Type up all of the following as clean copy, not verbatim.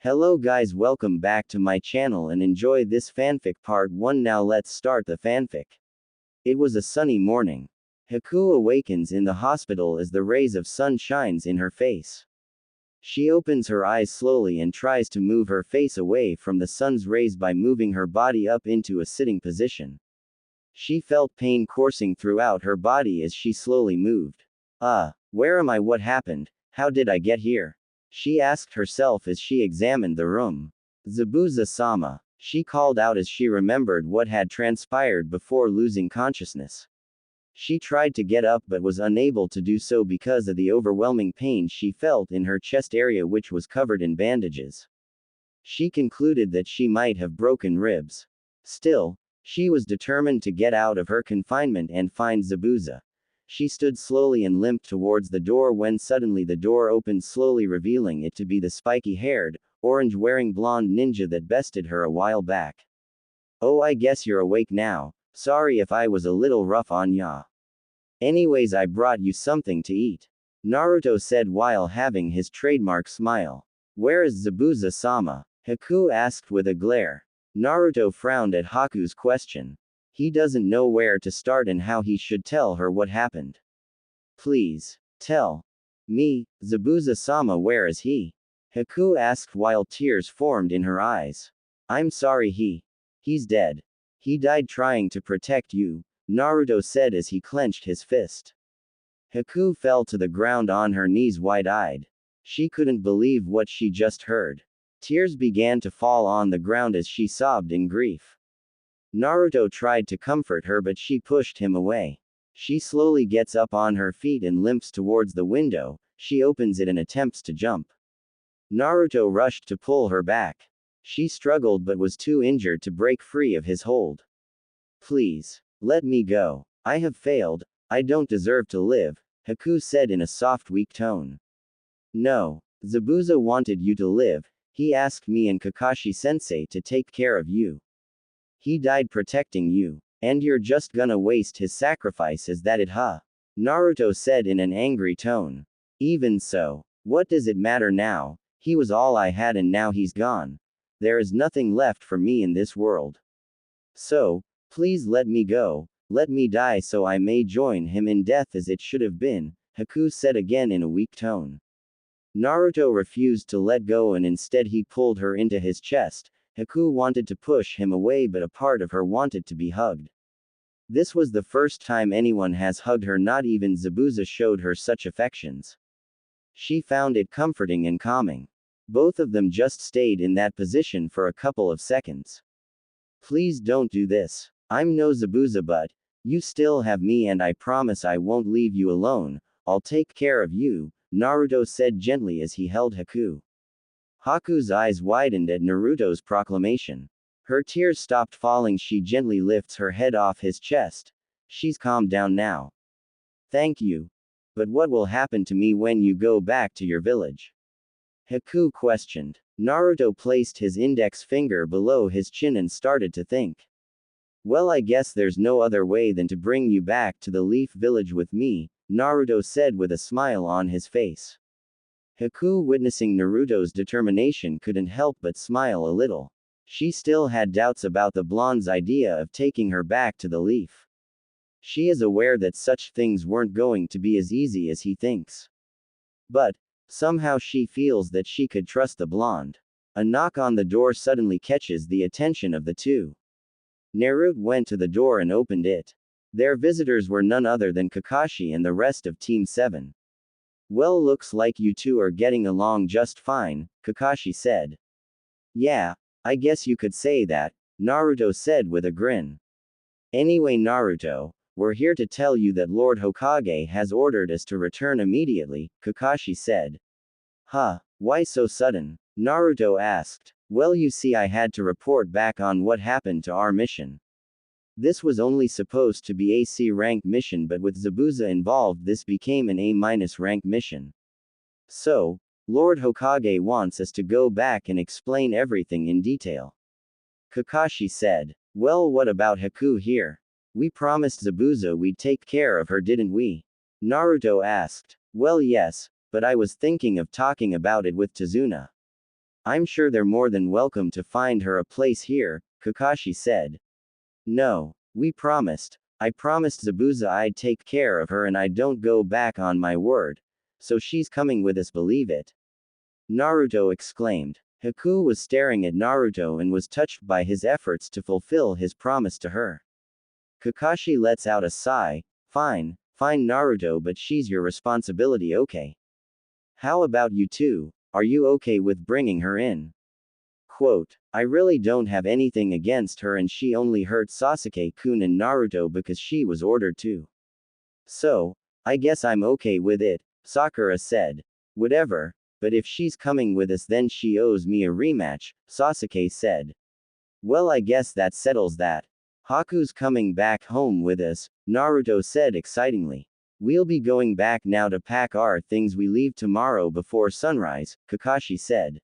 Hello guys, welcome back to my channel and enjoy this fanfic part 1. Now let's start the fanfic. It was a sunny morning. Haku awakens in the hospital as the rays of sun shines in her face. She opens her eyes slowly and tries to move her face away from the sun's rays by moving her body up into a sitting position. She felt pain coursing throughout her body as she slowly moved. Where am I? What happened? How did I get here? She asked herself as she examined the room. Zabuza-sama, she called out as she remembered what had transpired before losing consciousness. She tried to get up but was unable to do so because of the overwhelming pain she felt in her chest area, which was covered in bandages. She concluded that she might have broken ribs. Still, she was determined to get out of her confinement and find Zabuza. She stood slowly and limped towards the door when suddenly the door opened slowly, revealing it to be the spiky-haired, orange-wearing blonde ninja that bested her a while back. "Oh, I guess you're awake now. Sorry if I was a little rough on ya. Anyways, I brought you something to eat," Naruto said while having his trademark smile. "Where is Zabuza-sama?" Haku asked with a glare. Naruto frowned at Haku's question. He doesn't know where to start and how he should tell her what happened. "Please, tell me, Zabuza-sama, where is he?" Haku asked while tears formed in her eyes. "I'm sorry, he's dead. He died trying to protect you," Naruto said as he clenched his fist. Haku fell to the ground on her knees, wide-eyed. She couldn't believe what she just heard. Tears began to fall on the ground as she sobbed in grief. Naruto tried to comfort her but she pushed him away. She slowly gets up on her feet and limps towards the window. She opens it and attempts to jump. Naruto rushed to pull her back. She struggled but was too injured to break free of his hold. "Please, let me go. I have failed. I don't deserve to live," Haku said in a soft, weak tone. "No, Zabuza wanted you to live. He asked me and Kakashi-sensei to take care of you. He died protecting you. And you're just gonna waste his sacrifice, is that it, huh?" Naruto said in an angry tone. "Even so, what does it matter now? He was all I had and now he's gone. There is nothing left for me in this world. So, please let me go. Let me die so I may join him in death as it should have been," Haku said again in a weak tone. Naruto refused to let go and instead he pulled her into his chest. Haku wanted to push him away but a part of her wanted to be hugged. This was the first time anyone has hugged her, not even Zabuza showed her such affections. She found it comforting and calming. Both of them just stayed in that position for a couple of seconds. "Please don't do this. I'm no Zabuza, but you still have me and I promise I won't leave you alone. I'll take care of you," Naruto said gently as he held Haku. Haku's eyes widened at Naruto's proclamation. Her tears stopped falling. She gently lifts her head off his chest. She's calmed down now. "Thank you. But what will happen to me when you go back to your village?" Haku questioned. Naruto placed his index finger below his chin and started to think. "Well, I guess there's no other way than to bring you back to the Leaf Village with me," Naruto said with a smile on his face. Haku, witnessing Naruto's determination, couldn't help but smile a little. She still had doubts about the blonde's idea of taking her back to the Leaf. She is aware that such things weren't going to be as easy as he thinks. But, somehow she feels that she could trust the blonde. A knock on the door suddenly catches the attention of the two. Naruto went to the door and opened it. Their visitors were none other than Kakashi and the rest of Team 7. "Well, looks like you two are getting along just fine," Kakashi said. "Yeah, I guess you could say that," Naruto said with a grin. "Anyway, Naruto, we're here to tell you that Lord Hokage has ordered us to return immediately," Kakashi said. "Huh, why so sudden?" Naruto asked. "Well, you see, I had to report back on what happened to our mission. This was only supposed to be a C rank mission, but with Zabuza involved this became an A- rank mission. So, Lord Hokage wants us to go back and explain everything in detail." Kakashi said. "Well, what about Haku here? We promised Zabuza we'd take care of her, didn't we?" Naruto asked. "Well, yes, but I was thinking of talking about it with Tazuna." I'm sure they're more than welcome to find her a place here, Kakashi said. No, we promised. I promised Zabuza I'd take care of her and I don't go back on my word. So she's coming with us, believe it. Naruto exclaimed. Haku was staring at Naruto and was touched by his efforts to fulfill his promise to her. Kakashi lets out a sigh. Fine, fine Naruto, but she's your responsibility, okay? How about you two? Are you okay with bringing her in? Quote, I really don't have anything against her and she only hurt Sasuke-kun and Naruto because she was ordered to. So, I guess I'm okay with it, Sakura said. Whatever, but if she's coming with us then she owes me a rematch, Sasuke said. Well, I guess that settles that. Haku's coming back home with us, Naruto said excitingly. We'll be going back now to pack our things. We leave tomorrow before sunrise, Kakashi said.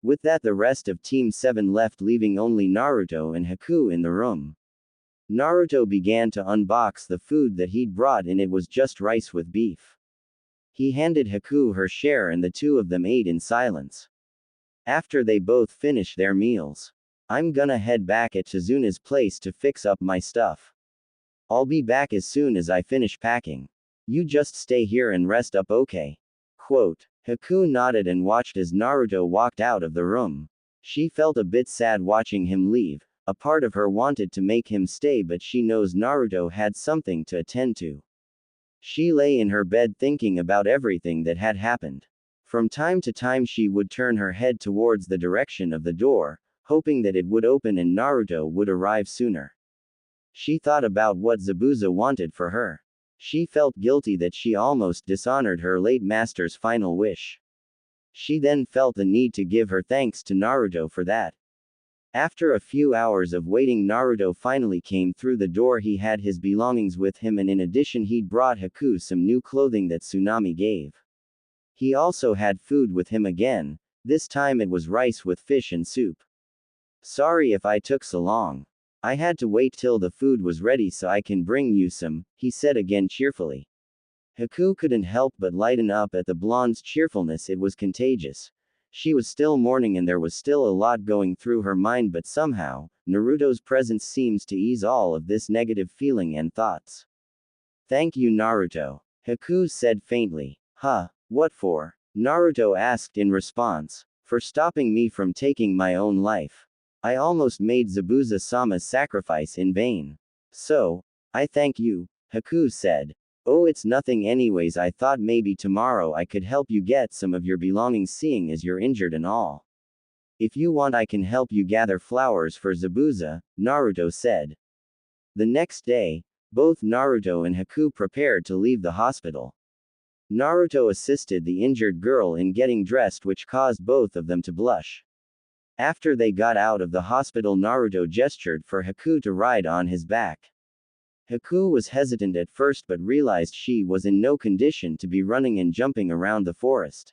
With that, the rest of Team 7 left, leaving only Naruto and Haku in the room. Naruto began to unbox the food that he'd brought and it was just rice with beef. He handed Haku her share and the two of them ate in silence. After they both finished their meals, I'm gonna head back at Chizuna's place to fix up my stuff. I'll be back as soon as I finish packing. You just stay here and rest up, okay? Quote. Haku nodded and watched as Naruto walked out of the room. She felt a bit sad watching him leave. A part of her wanted to make him stay, but she knows Naruto had something to attend to. She lay in her bed thinking about everything that had happened. From time to time she would turn her head towards the direction of the door, hoping that it would open and Naruto would arrive sooner. She thought about what Zabuza wanted for her. She felt guilty that she almost dishonored her late master's final wish. She then felt the need to give her thanks to Naruto for that. After a few hours of waiting, Naruto finally came through the door. He had his belongings with him and in addition he'd brought Haku some new clothing that Tsunami gave. He also had food with him again. This time it was rice with fish and soup. Sorry if I took so long. I had to wait till the food was ready so I can bring you some, he said again cheerfully. Haku couldn't help but lighten up at the blonde's cheerfulness. It was contagious. She was still mourning and there was still a lot going through her mind, but somehow, Naruto's presence seems to ease all of this negative feeling and thoughts. Thank you, Naruto. Haku said faintly. Huh, what for? Naruto asked in response. For stopping me from taking my own life. I almost made Zabuza-sama's sacrifice in vain. So, I thank you, Haku said. Oh, it's nothing anyways. I thought maybe tomorrow I could help you get some of your belongings seeing as you're injured and all. If you want I can help you gather flowers for Zabuza, Naruto said. The next day, both Naruto and Haku prepared to leave the hospital. Naruto assisted the injured girl in getting dressed, which caused both of them to blush. After they got out of the hospital, Naruto gestured for Haku to ride on his back. Haku was hesitant at first but realized she was in no condition to be running and jumping around the forest.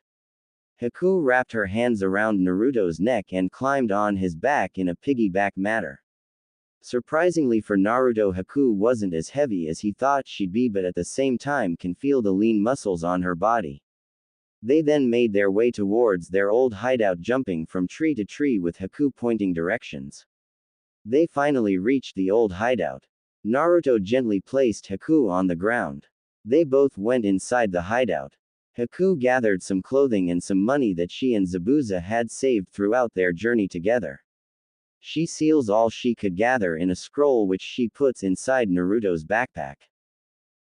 Haku wrapped her hands around Naruto's neck and climbed on his back in a piggyback manner. Surprisingly for Naruto, Haku wasn't as heavy as he thought she'd be, but at the same time can feel the lean muscles on her body. They then made their way towards their old hideout, jumping from tree to tree with Haku pointing directions. They finally reached the old hideout. Naruto gently placed Haku on the ground. They both went inside the hideout. Haku gathered some clothing and some money that she and Zabuza had saved throughout their journey together. She seals all she could gather in a scroll which she puts inside Naruto's backpack.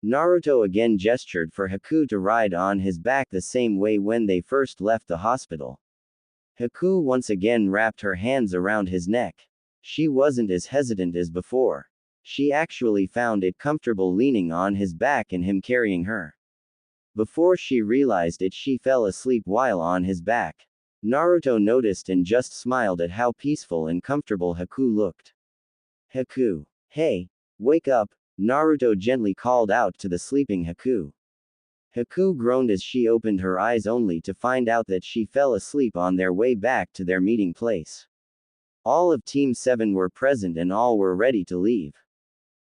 Naruto again gestured for Haku to ride on his back the same way when they first left the hospital. Haku once again wrapped her hands around his neck. She wasn't as hesitant as before. She actually found it comfortable leaning on his back and him carrying her. Before she realized it, she fell asleep while on his back. Naruto noticed and just smiled at how peaceful and comfortable Haku looked. Haku. Hey, wake up, Naruto gently called out to the sleeping Haku. Haku groaned as she opened her eyes only to find out that she fell asleep on their way back to their meeting place. All of Team 7 were present and all were ready to leave.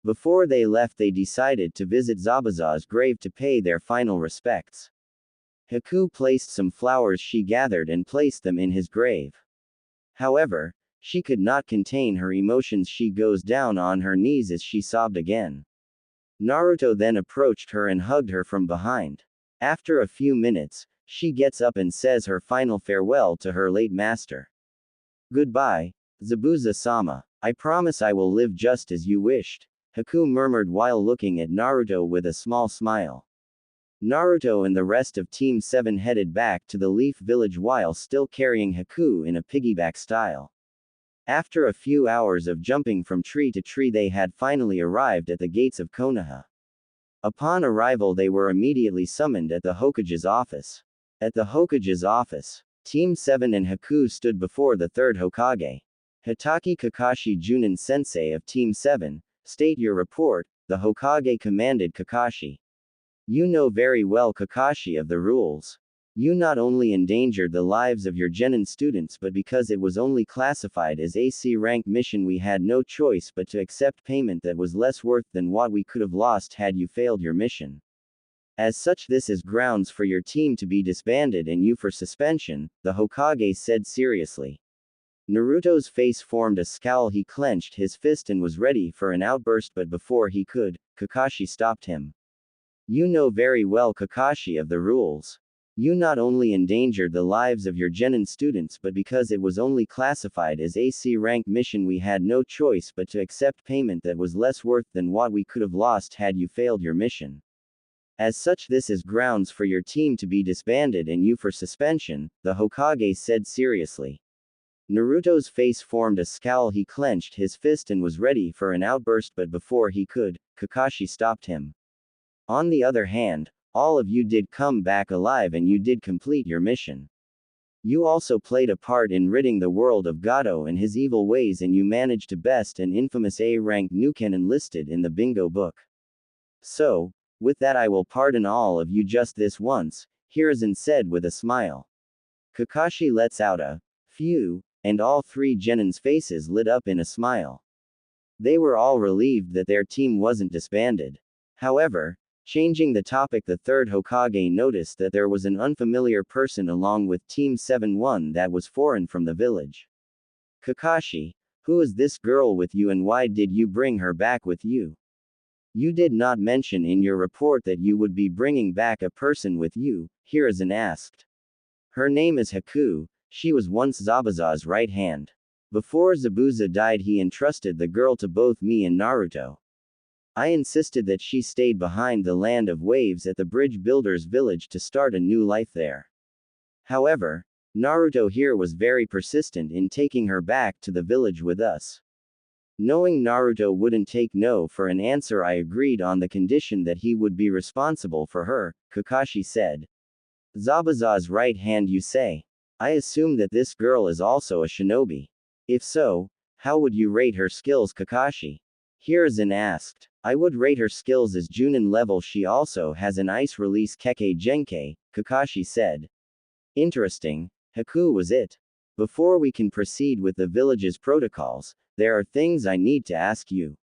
Before they left, they decided to visit Zabuza's grave to pay their final respects. Haku placed some flowers she gathered and placed them in his grave. However, she could not contain her emotions. She goes down on her knees as she sobbed again. Naruto then approached her and hugged her from behind. After a few minutes, she gets up and says her final farewell to her late master. Goodbye, Zabuza-sama. I promise I will live just as you wished, Haku murmured while looking at Naruto with a small smile. Naruto and the rest of Team 7 headed back to the Leaf Village while still carrying Haku in a piggyback style. After a few hours of jumping from tree to tree, they had finally arrived at the gates of Konoha. Upon arrival, they were immediately summoned at the Hokage's office. At the Hokage's office, Team 7 and Haku stood before the third Hokage. Hitaki Kakashi Junin Sensei of Team 7, state your report, the Hokage commanded Kakashi. You know very well, Kakashi, of the rules. You not only endangered the lives of your genin students, but because it was only classified as a C-rank mission, we had no choice but to accept payment that was less worth than what we could have lost had you failed your mission. As such, this is grounds for your team to be disbanded and you for suspension, the Hokage said seriously. Naruto's face formed a scowl. He clenched his fist and was ready for an outburst, but before he could, Kakashi stopped him. You know very well, Kakashi, of the rules. You not only endangered the lives of your genin students, but because it was only classified as a C-rank mission, we had no choice but to accept payment that was less worth than what we could have lost had you failed your mission. As such, this is grounds for your team to be disbanded and you for suspension, the Hokage said seriously. Naruto's face formed a scowl. He clenched his fist and was ready for an outburst, but before he could, Kakashi stopped him. On the other hand, all of you did come back alive and you did complete your mission. You also played a part in ridding the world of Gato and his evil ways, and you managed to best an infamous A-rank Nukenin listed in the bingo book. So, with that, I will pardon all of you just this once, Hiruzen said with a smile. Kakashi lets out a phew, and all three genins' faces lit up in a smile. They were all relieved that their team wasn't disbanded. However, changing the topic, the third Hokage noticed that there was an unfamiliar person along with Team 7-1 that was foreign from the village. Kakashi, who is this girl with you and why did you bring her back with you? You did not mention in your report that you would be bringing back a person with you, Hiruzen asked. Her name is Haku, she was once Zabuza's right hand. Before Zabuza died, he entrusted the girl to both me and Naruto. I insisted that she stayed behind the land of waves at the bridge builder's village to start a new life there. However, Naruto here was very persistent in taking her back to the village with us. Knowing Naruto wouldn't take no for an answer, I agreed on the condition that he would be responsible for her, Kakashi said. Zabuza's right hand, you say? I assume that this girl is also a shinobi. If so, how would you rate her skills, Kakashi? Hiruzen asked. I would rate her skills as Junin level. She also has an ice release Kekkei Genkei, Kakashi said. Interesting, Haku was it. Before we can proceed with the village's protocols, there are things I need to ask you.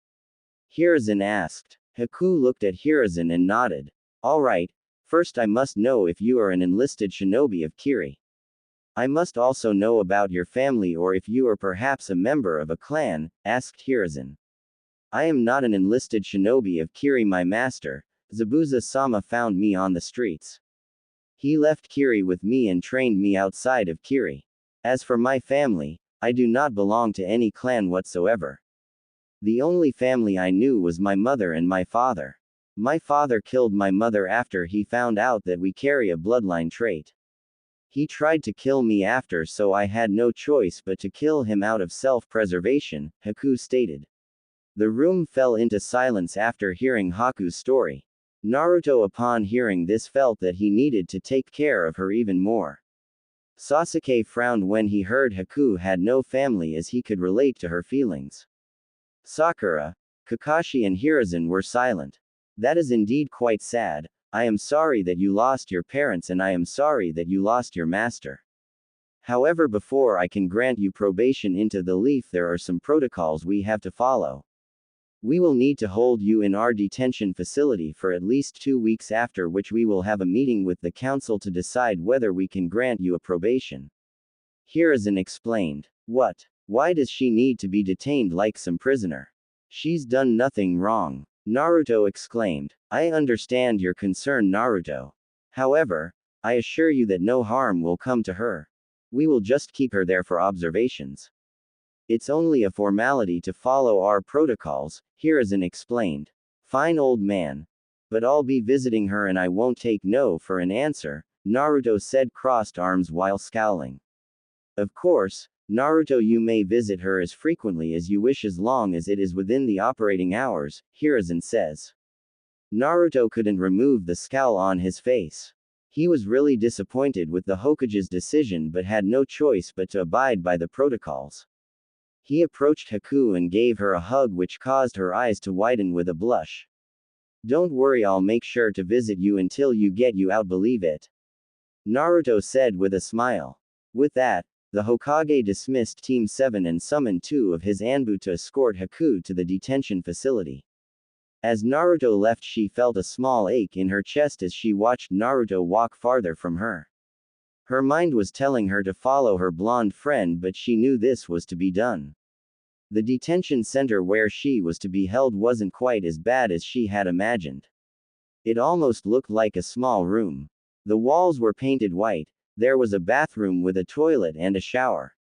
Hiruzen asked. Haku looked at Hiruzen and nodded. Alright, first I must know if you are an enlisted shinobi of Kiri. I must also know about your family, or if you are perhaps a member of a clan, asked Hiruzen. I am not an enlisted shinobi of Kiri. My master, Zabuza-sama, found me on the streets. He left Kiri with me and trained me outside of Kiri. As for my family, I do not belong to any clan whatsoever. The only family I knew was my mother and my father. My father killed my mother after he found out that we carry a bloodline trait. He tried to kill me after, so I had no choice but to kill him out of self-preservation, Haku stated. The room fell into silence after hearing Haku's story. Naruto, upon hearing this, felt that he needed to take care of her even more. Sasuke frowned when he heard Haku had no family, as he could relate to her feelings. Sakura, Kakashi and Hiruzen were silent. That is indeed quite sad. I am sorry that you lost your parents and I am sorry that you lost your master. However, before I can grant you probation into the Leaf, there are some protocols we have to follow. We will need to hold you in our detention facility for at least 2 weeks, after which we will have a meeting with the council to decide whether we can grant you a probation. Hiruzen explained. What? Why does she need to be detained like some prisoner? She's done nothing wrong. Naruto exclaimed. I understand your concern, Naruto. However, I assure you that no harm will come to her. We will just keep her there for observations. It's only a formality to follow our protocols, Hiruzen explained. Fine, old man. But I'll be visiting her and I won't take no for an answer, Naruto said, crossed arms while scowling. Of course, Naruto, you may visit her as frequently as you wish as long as it is within the operating hours, Hiruzen says. Naruto couldn't remove the scowl on his face. He was really disappointed with the Hokage's decision but had no choice but to abide by the protocols. He approached Haku and gave her a hug, which caused her eyes to widen with a blush. Don't worry, I'll make sure to visit you until you get you out, believe it. Naruto said with a smile. With that, the Hokage dismissed Team 7 and summoned 2 of his Anbu to escort Haku to the detention facility. As Naruto left, she felt a small ache in her chest as she watched Naruto walk farther from her. Her mind was telling her to follow her blonde friend, but she knew this was to be done. The detention center where she was to be held wasn't quite as bad as she had imagined. It almost looked like a small room. The walls were painted white. There was a bathroom with a toilet and a shower.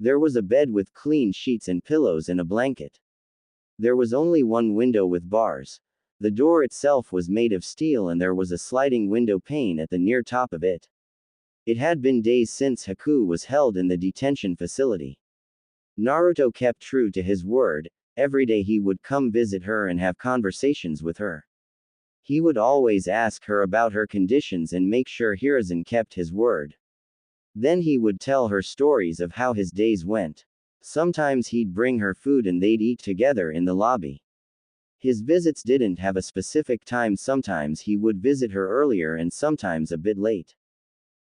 There was a bed with clean sheets and pillows and a blanket. There was only one window with bars. The door itself was made of steel and there was a sliding window pane at the near top of it. It had been days since Haku was held in the detention facility. Naruto kept true to his word. Every day he would come visit her and have conversations with her. He would always ask her about her conditions and make sure Hiruzen kept his word. Then he would tell her stories of how his days went. Sometimes he'd bring her food and they'd eat together in the lobby. His visits didn't have a specific time. Sometimes he would visit her earlier and sometimes a bit late.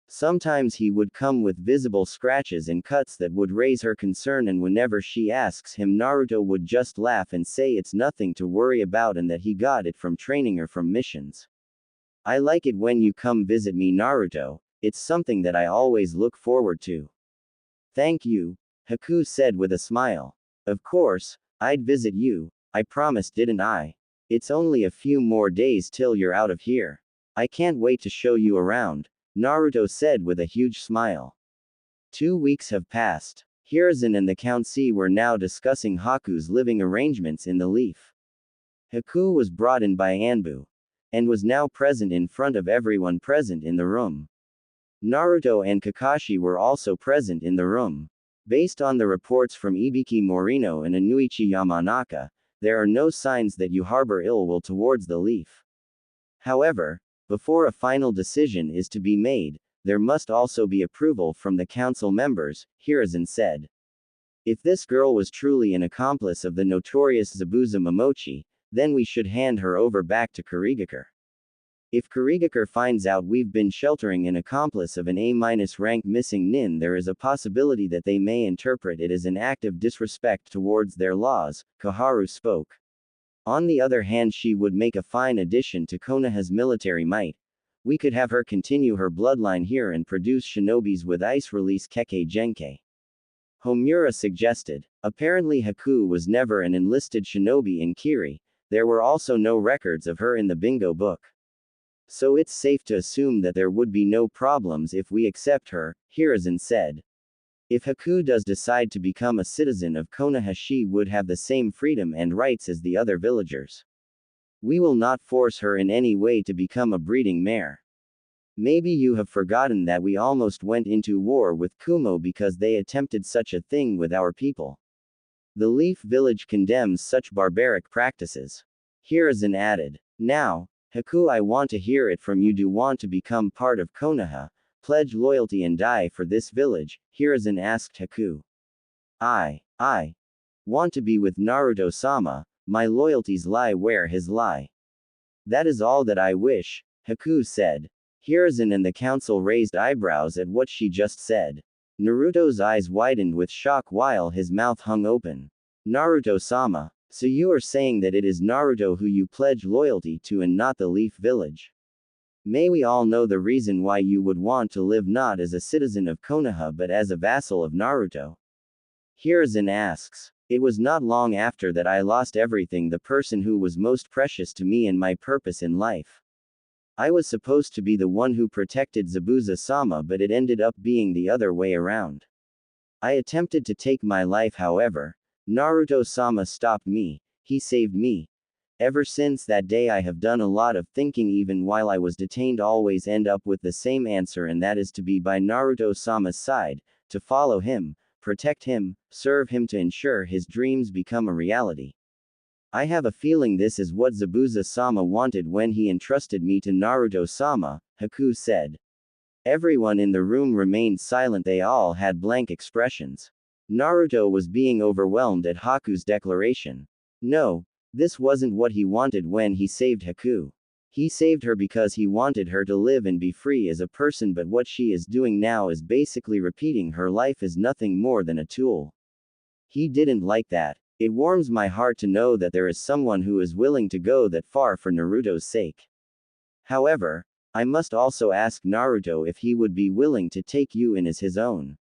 Sometimes he would come with visible scratches and cuts that would raise her concern, and whenever she asks him, Naruto would just laugh and say it's nothing to worry about and that he got it from training her from missions. I like it when you come visit me, Naruto. It's something that I always look forward to. Thank you, Haku said with a smile. Of course, I'd visit you, I promised, didn't I? It's only a few more days till you're out of here. I can't wait to show you around, Naruto said with a huge smile. 2 weeks have passed. Hiruzen and the Count C were now discussing Haku's living arrangements in the Leaf. Haku was brought in by Anbu, and was now present in front of everyone present in the room. Naruto and Kakashi were also present in the room. Based on the reports from Ibiki Morino and Anuichi Yamanaka, there are no signs that you harbor ill will towards the Leaf. However, before a final decision is to be made, there must also be approval from the council members, Hiruzen said. If this girl was truly an accomplice of the notorious Zabuza Momochi, then we should hand her over back to Kurigakure. If Kurigakure finds out we've been sheltering an accomplice of an A-rank missing nin, there is a possibility that they may interpret it as an act of disrespect towards their laws, Koharu spoke. On the other hand, she would make a fine addition to Konoha's military might. We could have her continue her bloodline here and produce shinobis with ice-release Kekkei Genkei. Homura suggested. Apparently Haku was never an enlisted shinobi in Kiri. There were also no records of her in the bingo book. So it's safe to assume that there would be no problems if we accept her, Hiruzen said. If Haku does decide to become a citizen of Konoha, she would have the same freedom and rights as the other villagers. We will not force her in any way to become a breeding mare. Maybe you have forgotten that we almost went into war with Kumo because they attempted such a thing with our people. The Leaf Village condemns such barbaric practices. Hiruzen added. Now, Haku, I want to hear it from you. Do you want to become part of Konoha, pledge loyalty and die for this village? Hiruzen asked Haku. I want to be with Naruto-sama. My loyalties lie where his lie. That is all that I wish, Haku said. Hiruzen and the council raised eyebrows at what she just said. Naruto's eyes widened with shock while his mouth hung open. Naruto-sama, So you are saying that it is Naruto who you pledge loyalty to and not the Leaf Village. May we all know the reason why you would want to live not as a citizen of Konoha but as a vassal of Naruto. Hiruzen asks. It was not long after that I lost everything, the person who was most precious to me and my purpose in life. I was supposed to be the one who protected Zabuza-sama, but it ended up being the other way around. I attempted to take my life, however. Naruto-sama stopped me. He saved me. Ever since that day I have done a lot of thinking. Even while I was detained, always end up with the same answer, and that is to be by Naruto-sama's side, to follow him, protect him, serve him to ensure his dreams become a reality. I have a feeling this is what Zabuza-sama wanted when he entrusted me to Naruto-sama, Haku said. Everyone in the room remained silent. They all had blank expressions. Naruto was being overwhelmed at Haku's declaration. No, this wasn't what he wanted when he saved Haku. He saved her because he wanted her to live and be free as a person, but what she is doing now is basically repeating her life as nothing more than a tool. He didn't like that. It warms my heart to know that there is someone who is willing to go that far for Naruto's sake. However, I must also ask Naruto if he would be willing to take you in as his own.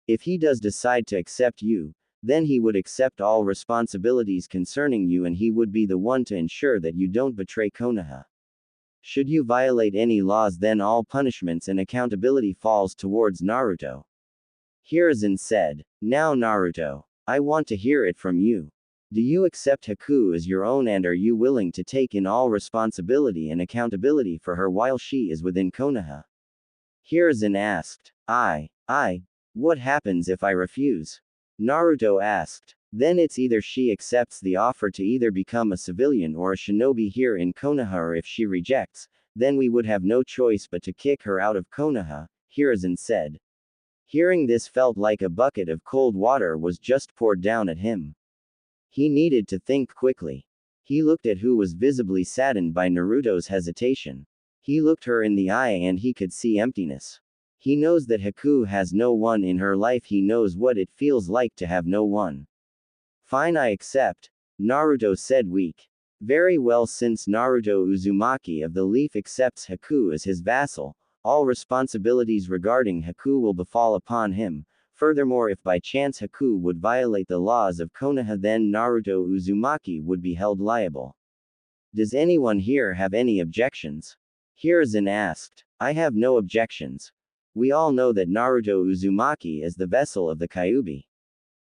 If he does decide to accept you, then he would accept all responsibilities concerning you, and he would be the one to ensure that you don't betray Konoha. Should you violate any laws, then all punishments and accountability falls towards Naruto. Hiruzen said. Now Naruto, I want to hear it from you. Do you accept Haku as your own, and are you willing to take in all responsibility and accountability for her while she is within Konoha? Hiruzen asked. What happens if I refuse? Naruto asked. Then it's either she accepts the offer to either become a civilian or a shinobi here in Konoha, or if she rejects, then we would have no choice but to kick her out of Konoha, Hiruzen said. Hearing this felt like a bucket of cold water was just poured down at him. He needed to think quickly. He looked at who was visibly saddened by Naruto's hesitation. He looked her in the eye and he could see emptiness. He knows that Haku has no one in her life. He knows what it feels like to have no one. Fine, I accept, Naruto said weak. Very well, since Naruto Uzumaki of the Leaf accepts Haku as his vassal, all responsibilities regarding Haku will befall upon him. Furthermore, if by chance Haku would violate the laws of Konoha, then Naruto Uzumaki would be held liable. Does anyone here have any objections? Hiruzen asked. I have no objections. We all know that Naruto Uzumaki is the vessel of the Kyuubi.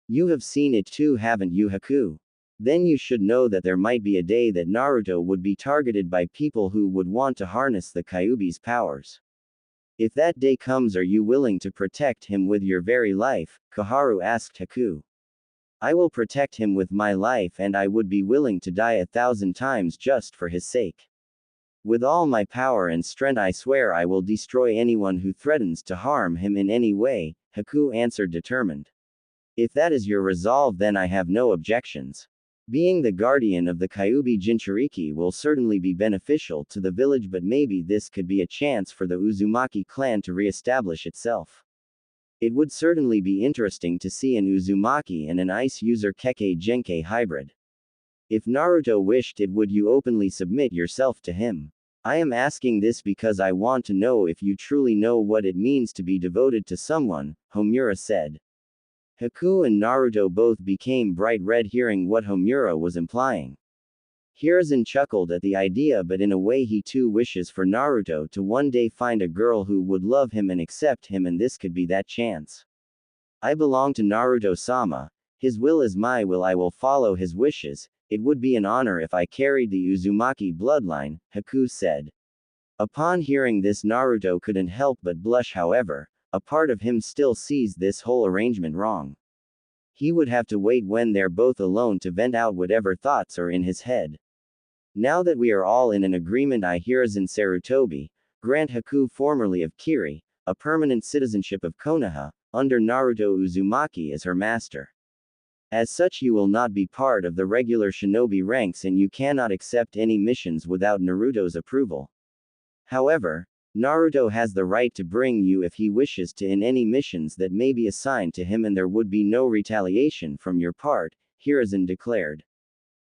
You have seen it too, haven't you, Haku? Then you should know that there might be a day that Naruto would be targeted by people who would want to harness the Kyuubi's powers. If that day comes, are you willing to protect him with your very life? Koharu asked Haku. I will protect him with my life, and I would be willing to die 1,000 times just for his sake. With all my power and strength, I swear I will destroy anyone who threatens to harm him in any way, Haku answered, determined. If that is your resolve, then I have no objections. Being the guardian of the Kyuubi Jinchuriki will certainly be beneficial to the village, but maybe this could be a chance for the Uzumaki clan to re-establish itself. It would certainly be interesting to see an Uzumaki and an Ice user Kekkei Genkei hybrid. If Naruto wished it, would you openly submit yourself to him? I am asking this because I want to know if you truly know what it means to be devoted to someone, Homura said. Haku and Naruto both became bright red hearing what Homura was implying. Hiruzen chuckled at the idea, but in a way he too wishes for Naruto to one day find a girl who would love him and accept him, and this could be that chance. I belong to Naruto-sama. His will is my will. I will follow his wishes. It would be an honor if I carried the Uzumaki bloodline, Haku said. Upon hearing this, Naruto couldn't help but blush. However, a part of him still sees this whole arrangement wrong. He would have to wait when they're both alone to vent out whatever thoughts are in his head. Now that we are all in an agreement, I, Hiruzen Sarutobi, grant Haku, formerly of Kiri, a permanent citizenship of Konoha, under Naruto Uzumaki as her master. As such, you will not be part of the regular shinobi ranks, and you cannot accept any missions without Naruto's approval. However, Naruto has the right to bring you if he wishes to in any missions that may be assigned to him, and there would be no retaliation from your part, Hiruzen declared.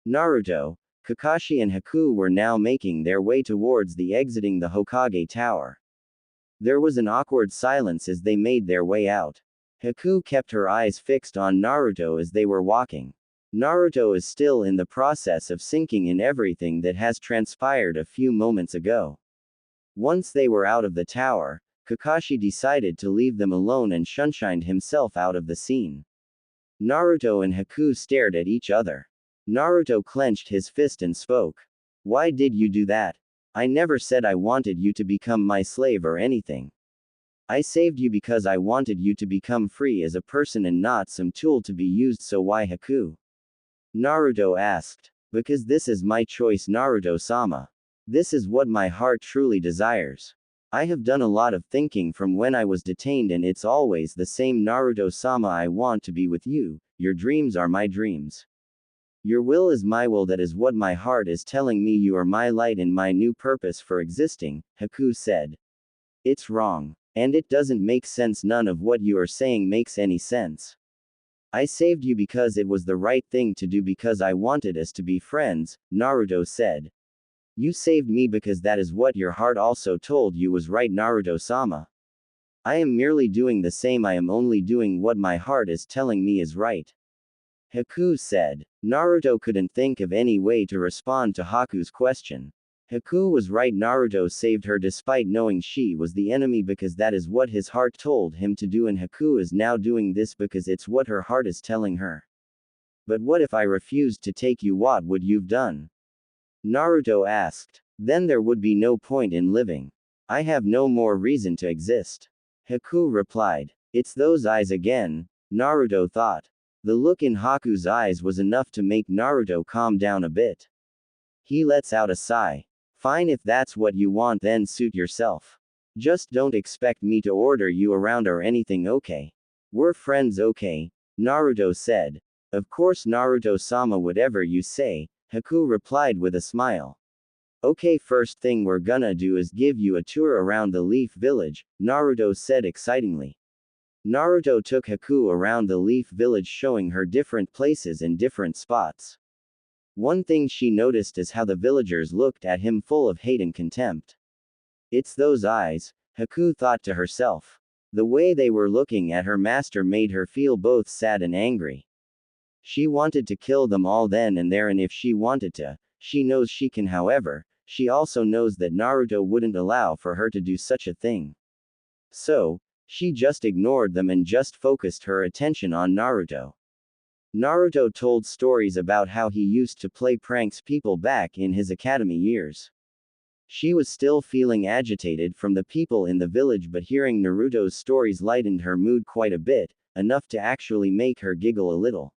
Naruto, Kakashi and Haku were now making their way towards the exiting the Hokage Tower. There was an awkward silence as they made their way out. Haku kept her eyes fixed on Naruto as they were walking. Naruto is still in the process of sinking in everything that has transpired a few moments ago. Once they were out of the tower, Kakashi decided to leave them alone and shunshined himself out of the scene. Naruto and Haku stared at each other. Naruto clenched his fist and spoke. "Why did you do that? I never said I wanted you to become my slave or anything. I saved you because I wanted you to become free as a person and not some tool to be used, so why Haku?" Naruto asked. "Because this is my choice, Naruto-sama. This is what my heart truly desires. I have done a lot of thinking from when I was detained and it's always the same, Naruto-sama. I want to be with you, your dreams are my dreams. Your will is my will, that is what my heart is telling me. You are my light and my new purpose for existing," Haku said. "It's wrong. And it doesn't make sense. None of what you are saying makes any sense. I saved you because it was the right thing to do, because I wanted us to be friends," Naruto said. "You saved me because that is what your heart also told you was right, Naruto-sama. I am merely doing the same. I am only doing what my heart is telling me is right," Haku said. Naruto couldn't think of any way to respond to Haku's question. Haku was right. Naruto saved her despite knowing she was the enemy, because that is what his heart told him to do, and Haku is now doing this because it's what her heart is telling her. "But what if I refused to take you? What would you've done?" Naruto asked. "Then there would be no point in living. I have no more reason to exist," Haku replied. "It's those eyes again," Naruto thought. The look in Haku's eyes was enough to make Naruto calm down a bit. He lets out a sigh. "Fine, if that's what you want, then suit yourself. Just don't expect me to order you around or anything, okay? We're friends, okay?" Naruto said. "Of course, Naruto-sama, whatever you say," Haku replied with a smile. "Okay, first thing we're gonna do is give you a tour around the Leaf Village," Naruto said excitingly. Naruto took Haku around the Leaf Village, showing her different places and different spots. One thing she noticed is how the villagers looked at him full of hate and contempt. "It's those eyes," Haku thought to herself. The way they were looking at her master made her feel both sad and angry. She wanted to kill them all then and there, and if she wanted to, she knows she can. However, she also knows that Naruto wouldn't allow for her to do such a thing. So, she just ignored them and just focused her attention on Naruto. Naruto told stories about how he used to play pranks people back in his academy years. She was still feeling agitated from the people in the village, but hearing Naruto's stories lightened her mood quite a bit, enough to actually make her giggle a little.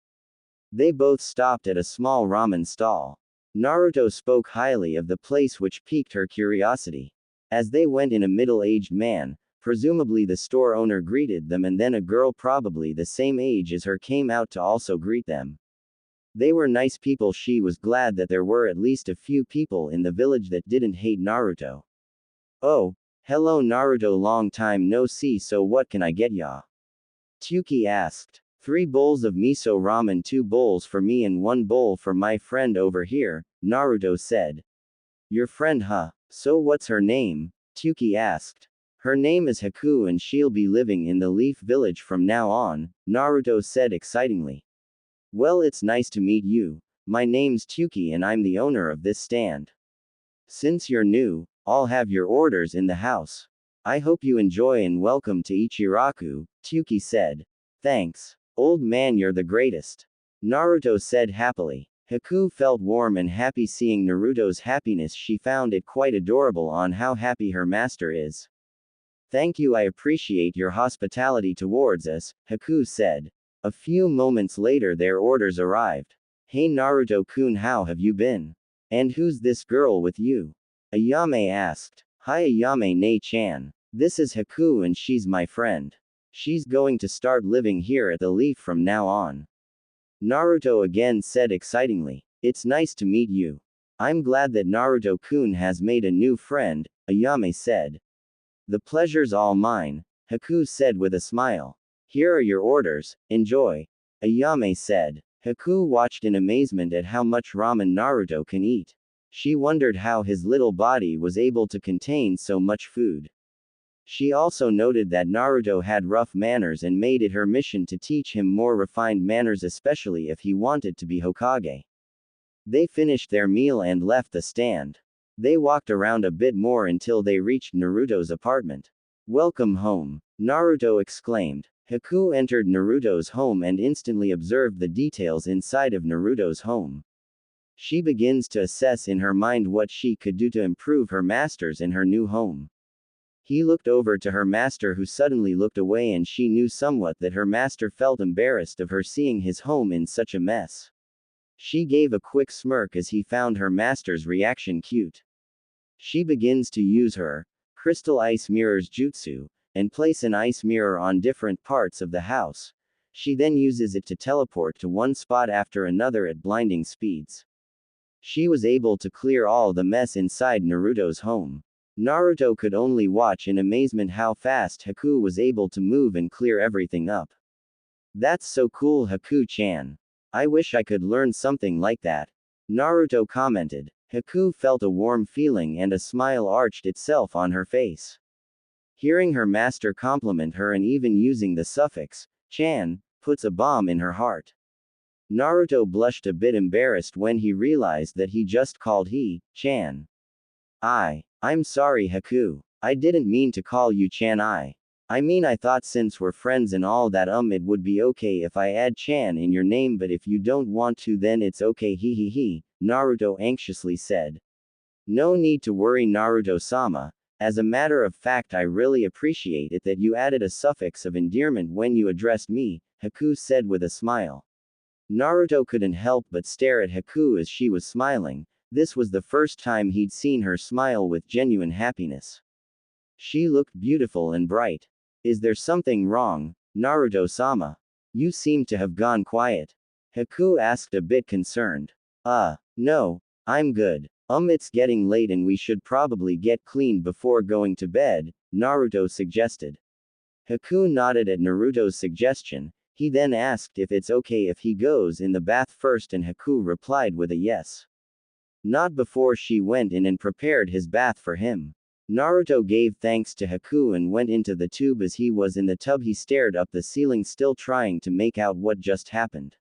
They both stopped at a small ramen stall. Naruto spoke highly of the place, which piqued her curiosity. As they went in, a middle-aged man, presumably the store owner, greeted them, and then a girl probably the same age as her came out to also greet them. They were nice people. She was glad that there were at least a few people in the village that didn't hate Naruto. "Oh, hello Naruto, long time no see, so what can I get ya?" Tyuki asked. "3 bowls of miso ramen, 2 bowls for me and 1 bowl for my friend over here," Naruto said. "Your friend, huh? So what's her name?" Tyuki asked. "Her name is Haku and she'll be living in the Leaf Village from now on," Naruto said excitingly. "Well, it's nice to meet you. My name's Tyuki and I'm the owner of this stand. Since you're new, I'll have your orders in the house. I hope you enjoy and welcome to Ichiraku," Tyuki said. "Thanks. Old man, you're the greatest," Naruto said happily. Haku felt warm and happy seeing Naruto's happiness. She found it quite adorable on how happy her master is. "Thank you, I appreciate your hospitality towards us," Haku said. A few moments later their orders arrived. "Hey Naruto-kun, how have you been? And who's this girl with you?" Ayame asked. "Hi Ayame Ne-chan. This is Haku and she's my friend. She's going to start living here at the Leaf from now on," Naruto again said excitingly. "It's nice to meet you. I'm glad that Naruto-kun has made a new friend," Ayame said. "The pleasure's all mine," Haku said with a smile. "Here are your orders, enjoy," Ayame said. Haku watched in amazement at how much ramen Naruto can eat. She wondered how his little body was able to contain so much food. She also noted that Naruto had rough manners and made it her mission to teach him more refined manners, especially if he wanted to be Hokage. They finished their meal and left the stand. They walked around a bit more until they reached Naruto's apartment. "Welcome home," Naruto exclaimed. Haku entered Naruto's home and instantly observed the details inside of Naruto's home. She begins to assess in her mind what she could do to improve her masters in her new home. He looked over to her master, who suddenly looked away, and she knew somewhat that her master felt embarrassed of her seeing his home in such a mess. She gave a quick smirk as he found her master's reaction cute. She begins to use her crystal ice mirrors jutsu, and place an ice mirror on different parts of the house. She then uses it to teleport to one spot after another at blinding speeds. She was able to clear all the mess inside Naruto's home. Naruto could only watch in amazement how fast Haku was able to move and clear everything up. "That's so cool, Haku-chan. I wish I could learn something like that," Naruto commented. Haku felt a warm feeling and a smile arched itself on her face. Hearing her master compliment her and even using the suffix chan puts a bomb in her heart. Naruto blushed a bit, embarrassed when he realized that he just called chan. I'm sorry, Haku. I didn't mean to call you Chan. I mean, I thought since we're friends and all that it would be okay if I add Chan in your name, but if you don't want to then it's okay, he, Naruto anxiously said. "No need to worry, Naruto-sama. As a matter of fact, I really appreciate it that you added a suffix of endearment when you addressed me," Haku said with a smile. Naruto couldn't help but stare at Haku as she was smiling. This was the first time he'd seen her smile with genuine happiness. She looked beautiful and bright. "Is there something wrong, Naruto-sama? You seem to have gone quiet," Haku asked, a bit concerned. No, I'm good. It's getting late and we should probably get cleaned before going to bed," Naruto suggested. Haku nodded at Naruto's suggestion. He then asked if it's okay if he goes in the bath first, and Haku replied with a yes. Not before she went in and prepared his bath for him. Naruto gave thanks to Haku and went into the tube. As he was in the tub, he stared up the ceiling, still trying to make out what just happened.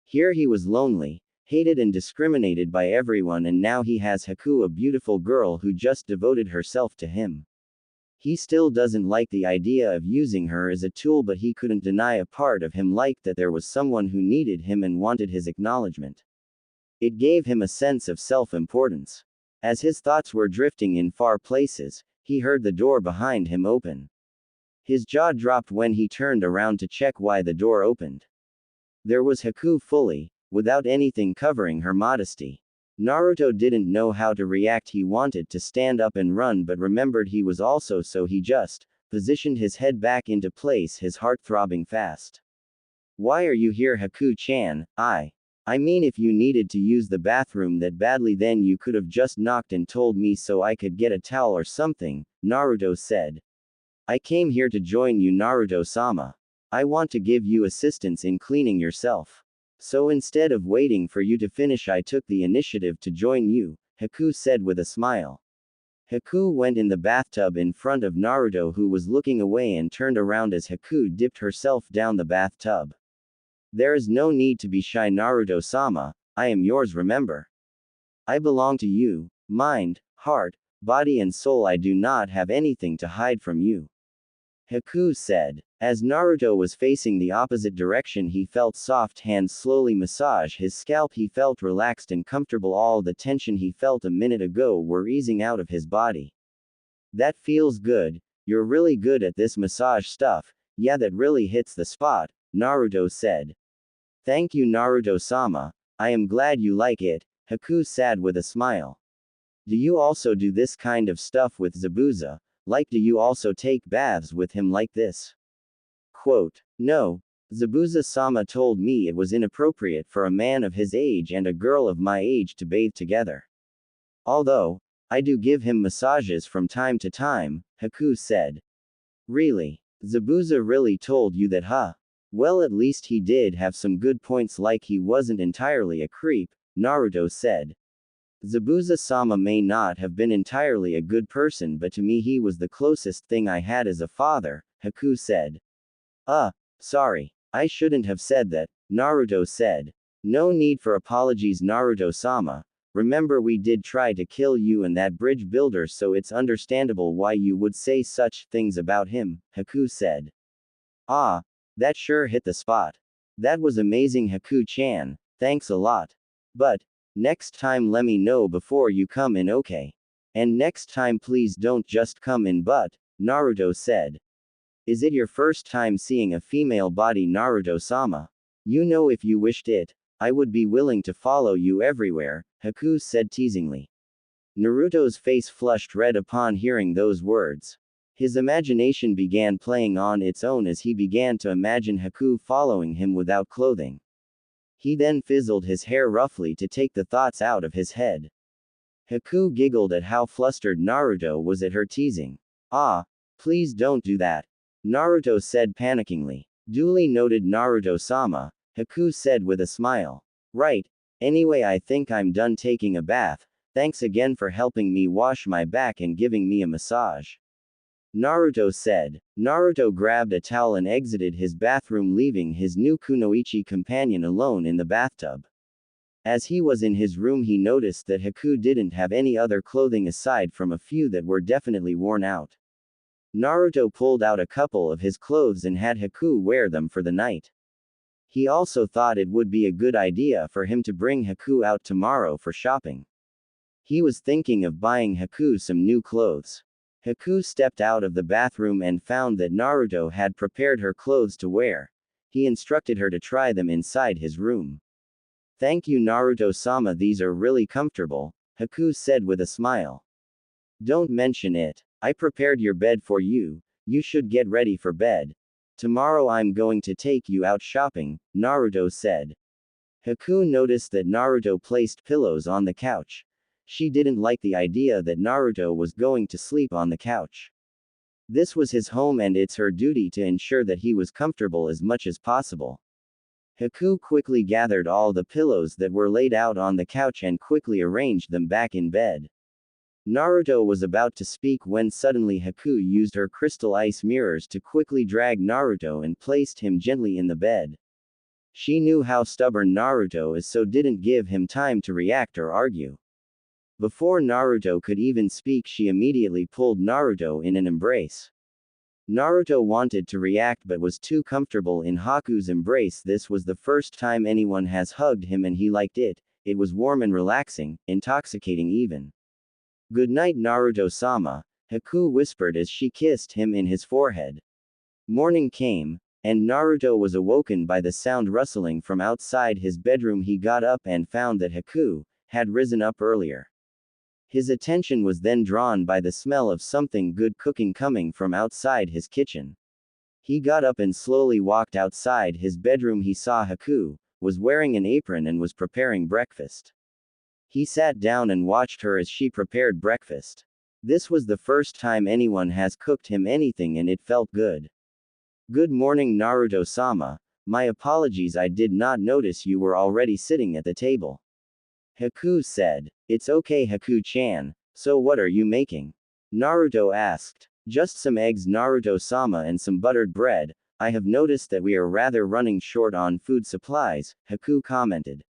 Here he was lonely, hated and discriminated by everyone, and now he has Haku, a beautiful girl who just devoted herself to him. He still doesn't like the idea of using her as a tool, but he couldn't deny a part of him liked that there was someone who needed him and wanted his acknowledgement. It gave him a sense of self-importance. As his thoughts were drifting in far places, he heard the door behind him open. His jaw dropped when he turned around to check why the door opened. There was Haku fully, without anything covering her modesty. Naruto didn't know how to react. He wanted to stand up and run, but remembered he was also, so he just positioned his head back into place, his heart throbbing fast. "Why are you here, Haku-chan? I mean, if you needed to use the bathroom that badly, then you could have just knocked and told me so I could get a towel or something," Naruto said. "I came here to join you, Naruto-sama. I want to give you assistance in cleaning yourself. So instead of waiting for you to finish, I took the initiative to join you," Haku said with a smile. Haku went in the bathtub in front of Naruto, who was looking away, and turned around as Haku dipped herself down the bathtub. "There is no need to be shy, Naruto-sama. I am yours, remember? I belong to you, mind, heart, body and soul. I do not have anything to hide from you," Haku said. As Naruto was facing the opposite direction, he felt soft hands slowly massage his scalp. He felt relaxed and comfortable. All the tension he felt a minute ago were easing out of his body. "That feels good. You're really good at this massage stuff. Yeah, that really hits the spot," Naruto said. "Thank you, Naruto-sama. I am glad you like it," Haku said with a smile. "Do you also do this kind of stuff with Zabuza? Like, do you also take baths with him like this?" Quote, "No. Zabuza-sama told me it was inappropriate for a man of his age and a girl of my age to bathe together. Although, I do give him massages from time to time," Haku said. "Really? Zabuza really told you that, huh?" Well, at least he did have some good points, like he wasn't entirely a creep, Naruto said. Zabuza-sama may not have been entirely a good person, but to me he was the closest thing I had as a father, Haku said. Sorry. I shouldn't have said that, Naruto said. No need for apologies, Naruto-sama. Remember, we did try to kill you and that bridge builder, so it's understandable why you would say such things about him, Haku said. Ah, that sure hit the spot. That was amazing, Haku-chan, thanks a lot. But, next time let me know before you come in, okay? And next time please don't just come in, but, Naruto said. Is it your first time seeing a female body, Naruto-sama? You know, if you wished it, I would be willing to follow you everywhere, Haku said teasingly. Naruto's face flushed red upon hearing those words. His imagination began playing on its own as he began to imagine Haku following him without clothing. He then fizzled his hair roughly to take the thoughts out of his head. Haku giggled at how flustered Naruto was at her teasing. Ah, please don't do that, Naruto said panickingly. Duly noted, Naruto-sama, Haku said with a smile. Right. Anyway, I think I'm done taking a bath. Thanks again for helping me wash my back and giving me a massage, Naruto said. Naruto grabbed a towel and exited his bathroom, leaving his new kunoichi companion alone in the bathtub. As he was in his room, he noticed that Haku didn't have any other clothing aside from a few that were definitely worn out. Naruto pulled out a couple of his clothes and had Haku wear them for the night. He also thought it would be a good idea for him to bring Haku out tomorrow for shopping. He was thinking of buying Haku some new clothes. Haku stepped out of the bathroom and found that Naruto had prepared her clothes to wear. He instructed her to try them inside his room. Thank you, Naruto-sama, these are really comfortable, Haku said with a smile. Don't mention it. I prepared your bed for you. You should get ready for bed. Tomorrow I'm going to take you out shopping, Naruto said. Haku noticed that Naruto placed pillows on the couch. She didn't like the idea that Naruto was going to sleep on the couch. This was his home and it's her duty to ensure that he was comfortable as much as possible. Haku quickly gathered all the pillows that were laid out on the couch and quickly arranged them back in bed. Naruto was about to speak when suddenly Haku used her crystal ice mirrors to quickly drag Naruto and placed him gently in the bed. She knew how stubborn Naruto is, so didn't give him time to react or argue. Before Naruto could even speak, she immediately pulled Naruto in an embrace. Naruto wanted to react but was too comfortable in Haku's embrace. This was the first time anyone has hugged him and he liked it. It was warm and relaxing, intoxicating even. Good night, Naruto-sama, Haku whispered as she kissed him in his forehead. Morning came, and Naruto was awoken by the sound rustling from outside his bedroom. He got up and found that Haku had risen up earlier. His attention was then drawn by the smell of something good cooking coming from outside his kitchen. He got up and slowly walked outside his bedroom. He saw Haku was wearing an apron and was preparing breakfast. He sat down and watched her as she prepared breakfast. This was the first time anyone has cooked him anything and it felt good. Good morning, Naruto-sama. My apologies, I did not notice you were already sitting at the table, Haku said. It's okay, Haku-chan. So what are you making? Naruto asked. Just some eggs, Naruto-sama, and some buttered bread. I have noticed that we are rather running short on food supplies, Haku commented.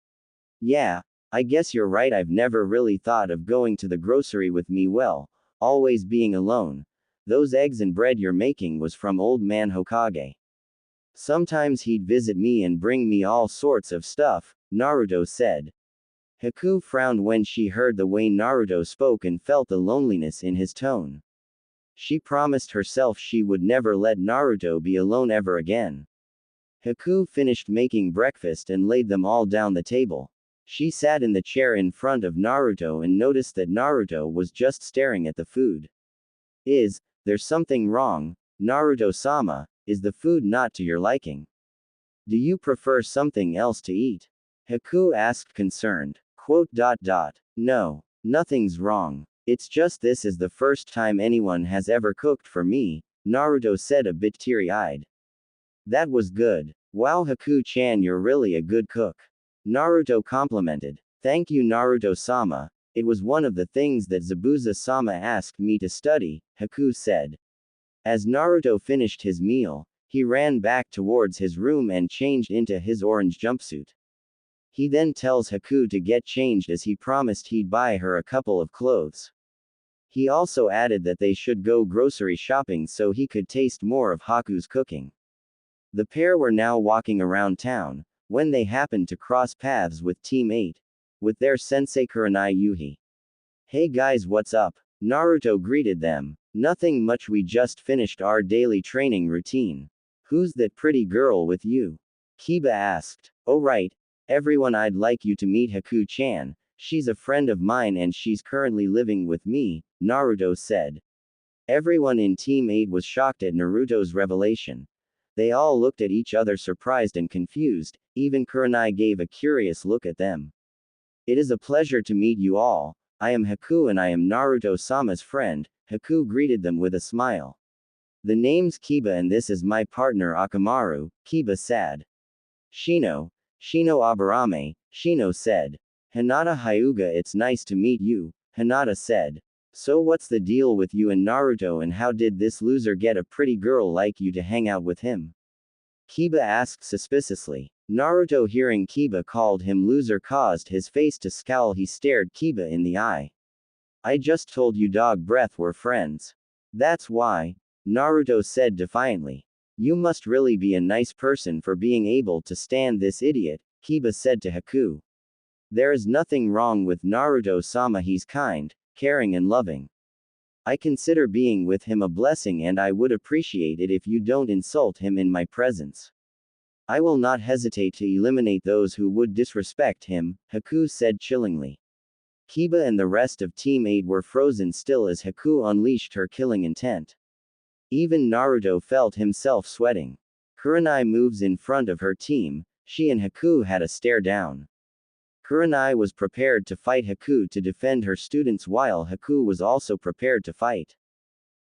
Yeah, I guess you're right. I've never really thought of going to the grocery with me, well, always being alone. Those eggs and bread you're making was from old man Hokage. Sometimes he'd visit me and bring me all sorts of stuff, Naruto said. Haku frowned when she heard the way Naruto spoke and felt the loneliness in his tone. She promised herself she would never let Naruto be alone ever again. Haku finished making breakfast and laid them all down the table. She sat in the chair in front of Naruto and noticed that Naruto was just staring at the food. Is there something wrong, Naruto-sama? Is the food not to your liking? Do you prefer something else to eat? Haku asked, concerned. No, nothing's wrong. It's just this is the first time anyone has ever cooked for me, Naruto said, a bit teary-eyed. That was good. Wow, Haku-chan, you're really a good cook. Naruto complimented. Thank you, Naruto-sama. It was one of the things that Zabuza-sama asked me to study, Haku said. As Naruto finished his meal, he ran back towards his room and changed into his orange jumpsuit. He then tells Haku to get changed as he promised he'd buy her a couple of clothes. He also added that they should go grocery shopping so he could taste more of Haku's cooking. The pair were now walking around town, when they happened to cross paths with Team 8. With their sensei Kurenai Yuhi. Hey guys, what's up? Naruto greeted them. Nothing much, we just finished our daily training routine. Who's that pretty girl with you? Kiba asked. Oh right, everyone, I'd like you to meet Haku-chan. She's a friend of mine and she's currently living with me, Naruto said. Everyone in Team 8 was shocked at Naruto's revelation. They all looked at each other surprised and confused, even Kurenai gave a curious look at them. It is a pleasure to meet you all. I am Haku and I am Naruto-sama's friend, Haku greeted them with a smile. The name's Kiba and this is my partner Akamaru, Kiba said. Shino Aburame, Shino said. Hinata Hyuga, it's nice to meet you, Hinata said. So what's the deal with you and Naruto and how did this loser get a pretty girl like you to hang out with him? Kiba asked suspiciously. Naruto, hearing Kiba called him loser, caused his face to scowl. He stared Kiba in the eye. I just told you dog breath we're friends. That's why, Naruto said defiantly. You must really be a nice person for being able to stand this idiot, Kiba said to Haku. There is nothing wrong with Naruto-sama, he's kind, caring and loving. I consider being with him a blessing and I would appreciate it if you don't insult him in my presence. I will not hesitate to eliminate those who would disrespect him, Haku said chillingly. Kiba and the rest of Team 8 were frozen still as Haku unleashed her killing intent. Even Naruto felt himself sweating. Kurenai moves in front of her team, she and Haku had a stare down. Kurenai was prepared to fight Haku to defend her students while Haku was also prepared to fight.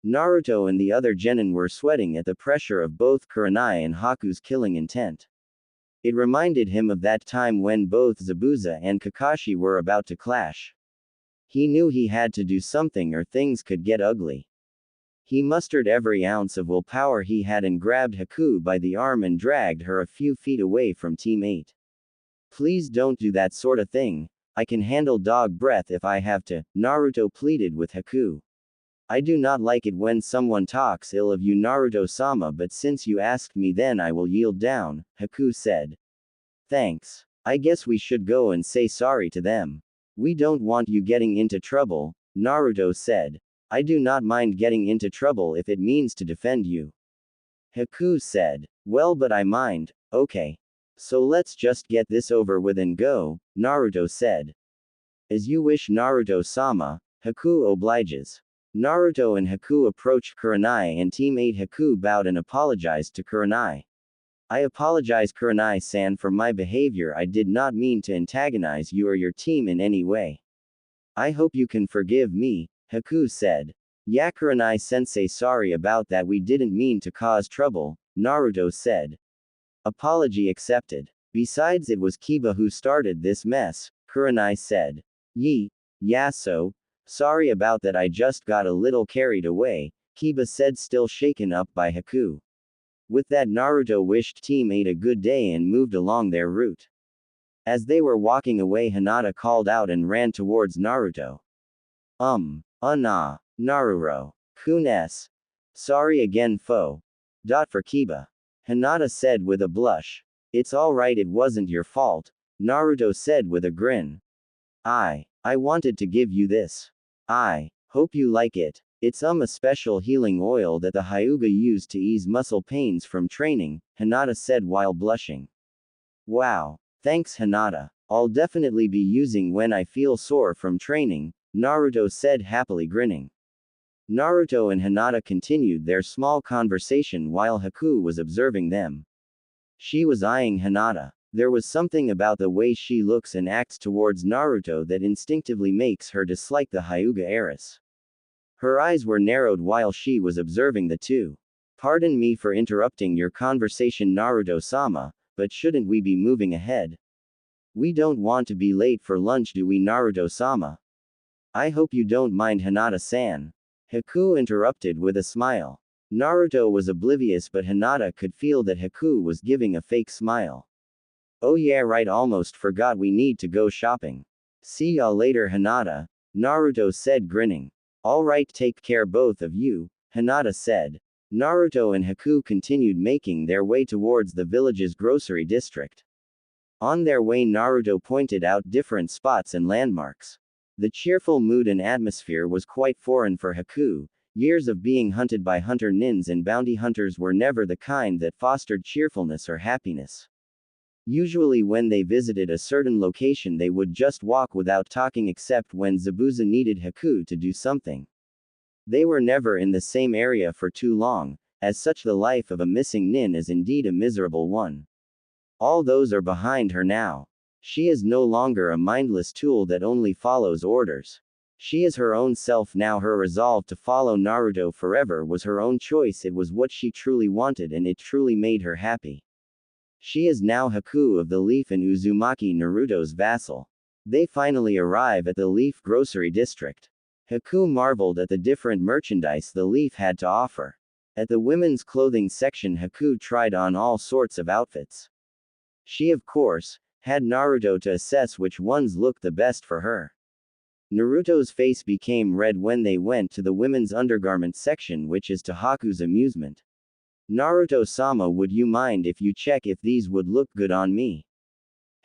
Naruto and the other genin were sweating at the pressure of both Kurenai and Haku's killing intent. It reminded him of that time when both Zabuza and Kakashi were about to clash. He knew he had to do something or things could get ugly. He mustered every ounce of willpower he had and grabbed Haku by the arm and dragged her a few feet away from Team 8. Please don't do that sort of thing, I can handle dog breath if I have to, Naruto pleaded with Haku. I do not like it when someone talks ill of you, Naruto-sama, but since you asked me then I will yield down, Haku said. Thanks. I guess we should go and say sorry to them. We don't want you getting into trouble, Naruto said. I do not mind getting into trouble if it means to defend you. Haku said. Well, but I mind, okay. So let's just get this over with and go, Naruto said. As you wish, Naruto-sama, Haku obliges. Naruto and Haku approached Kurenai and Team 8. Haku bowed and apologized to Kurenai. I apologize, Kurenai-san, for my behavior. I did not mean to antagonize you or your team in any way. I hope you can forgive me, Haku said. Yeah, Kurenai-sensei, sorry about that, we didn't mean to cause trouble, Naruto said. Apology accepted. Besides, it was Kiba who started this mess, Kurenai said. Yeah, so. Sorry about that, I just got a little carried away, Kiba said, still shaken up by Haku. With that, Naruto wished Team 8 a good day and moved along their route. As they were walking away, Hinata called out and ran towards Naruto. Naruro. Kun-s. Sorry again, foe. For Kiba. Hinata said with a blush. It's alright, it wasn't your fault, Naruto said with a grin. I wanted to give you this. I hope you like it. It's a special healing oil that the Hyuga used to ease muscle pains from training, Hinata said while blushing. Wow. Thanks, Hinata. I'll definitely be using when I feel sore from training, Naruto said happily grinning. Naruto and Hinata continued their small conversation while Haku was observing them. She was eyeing Hinata. There was something about the way she looks and acts towards Naruto that instinctively makes her dislike the Hyuga heiress. Her eyes were narrowed while she was observing the two. Pardon me for interrupting your conversation, Naruto-sama, but shouldn't we be moving ahead? We don't want to be late for lunch, do we, Naruto-sama? I hope you don't mind, Hinata-san. Haku interrupted with a smile. Naruto was oblivious, but Hinata could feel that Haku was giving a fake smile. Oh yeah, right, almost forgot we need to go shopping. See ya later, Hinata, Naruto said, grinning. Alright, take care both of you, Hinata said. Naruto and Haku continued making their way towards the village's grocery district. On their way, Naruto pointed out different spots and landmarks. The cheerful mood and atmosphere was quite foreign for Haku. Years of being hunted by hunter nins and bounty hunters were never the kind that fostered cheerfulness or happiness. Usually when they visited a certain location they would just walk without talking except when Zabuza needed Haku to do something. They were never in the same area for too long, as such the life of a missing nin is indeed a miserable one. All those are behind her now. She is no longer a mindless tool that only follows orders. She is her own self now. Her resolve to follow Naruto forever was her own choice. It was what she truly wanted and it truly made her happy. She is now Haku of the Leaf and Uzumaki, Naruto's vassal. They finally arrive at the Leaf grocery district. Haku marveled at the different merchandise the Leaf had to offer. At the women's clothing section, Haku tried on all sorts of outfits. She, of course, had Naruto to assess which ones looked the best for her. Naruto's face became red when they went to the women's undergarment section, which is to Haku's amusement. Naruto-sama, would you mind if you check if these would look good on me?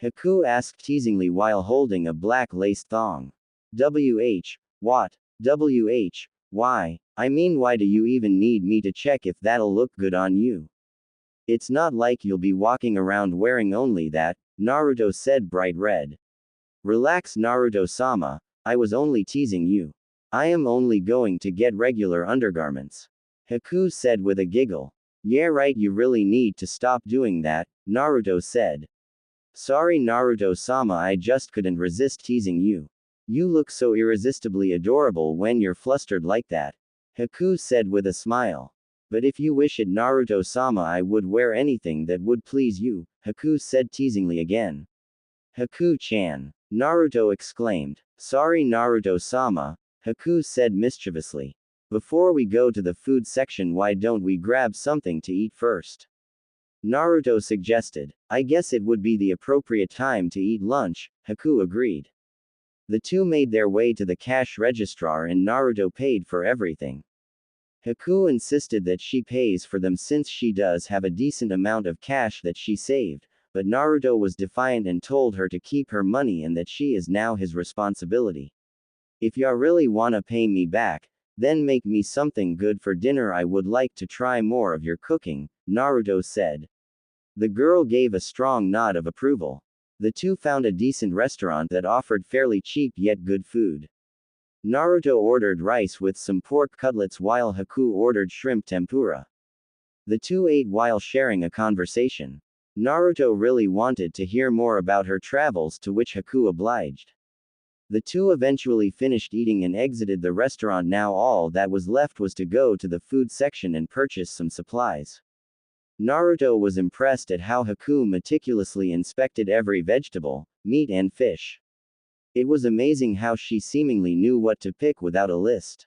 Haku asked teasingly while holding a black lace thong. What? Why? I mean, why do you even need me to check if that'll look good on you? It's not like you'll be walking around wearing only that, Naruto said, bright red. Relax, Naruto-sama, I was only teasing you. I am only going to get regular undergarments. Haku said with a giggle. Yeah, right, you really need to stop doing that, Naruto said. Sorry, Naruto-sama, I just couldn't resist teasing you. You look so irresistibly adorable when you're flustered like that, Haku said with a smile. But if you wish it, Naruto-sama, I would wear anything that would please you, Haku said teasingly again. Haku-chan, Naruto exclaimed. Sorry, Naruto-sama, Haku said mischievously. Before we go to the food section, why don't we grab something to eat first? Naruto suggested. I guess it would be the appropriate time to eat lunch, Haku agreed. The two made their way to the cash registrar and Naruto paid for everything. Haku insisted that she pays for them since she does have a decent amount of cash that she saved, but Naruto was defiant and told her to keep her money and that she is now his responsibility. If ya really wanna pay me back, then make me something good for dinner. I would like to try more of your cooking, Naruto said. The girl gave a strong nod of approval. The two found a decent restaurant that offered fairly cheap yet good food. Naruto ordered rice with some pork cutlets while Haku ordered shrimp tempura. The two ate while sharing a conversation. Naruto really wanted to hear more about her travels, to which Haku obliged. The two eventually finished eating and exited the restaurant. Now all that was left was to go to the food section and purchase some supplies. Naruto was impressed at how Haku meticulously inspected every vegetable, meat and fish. It was amazing how she seemingly knew what to pick without a list.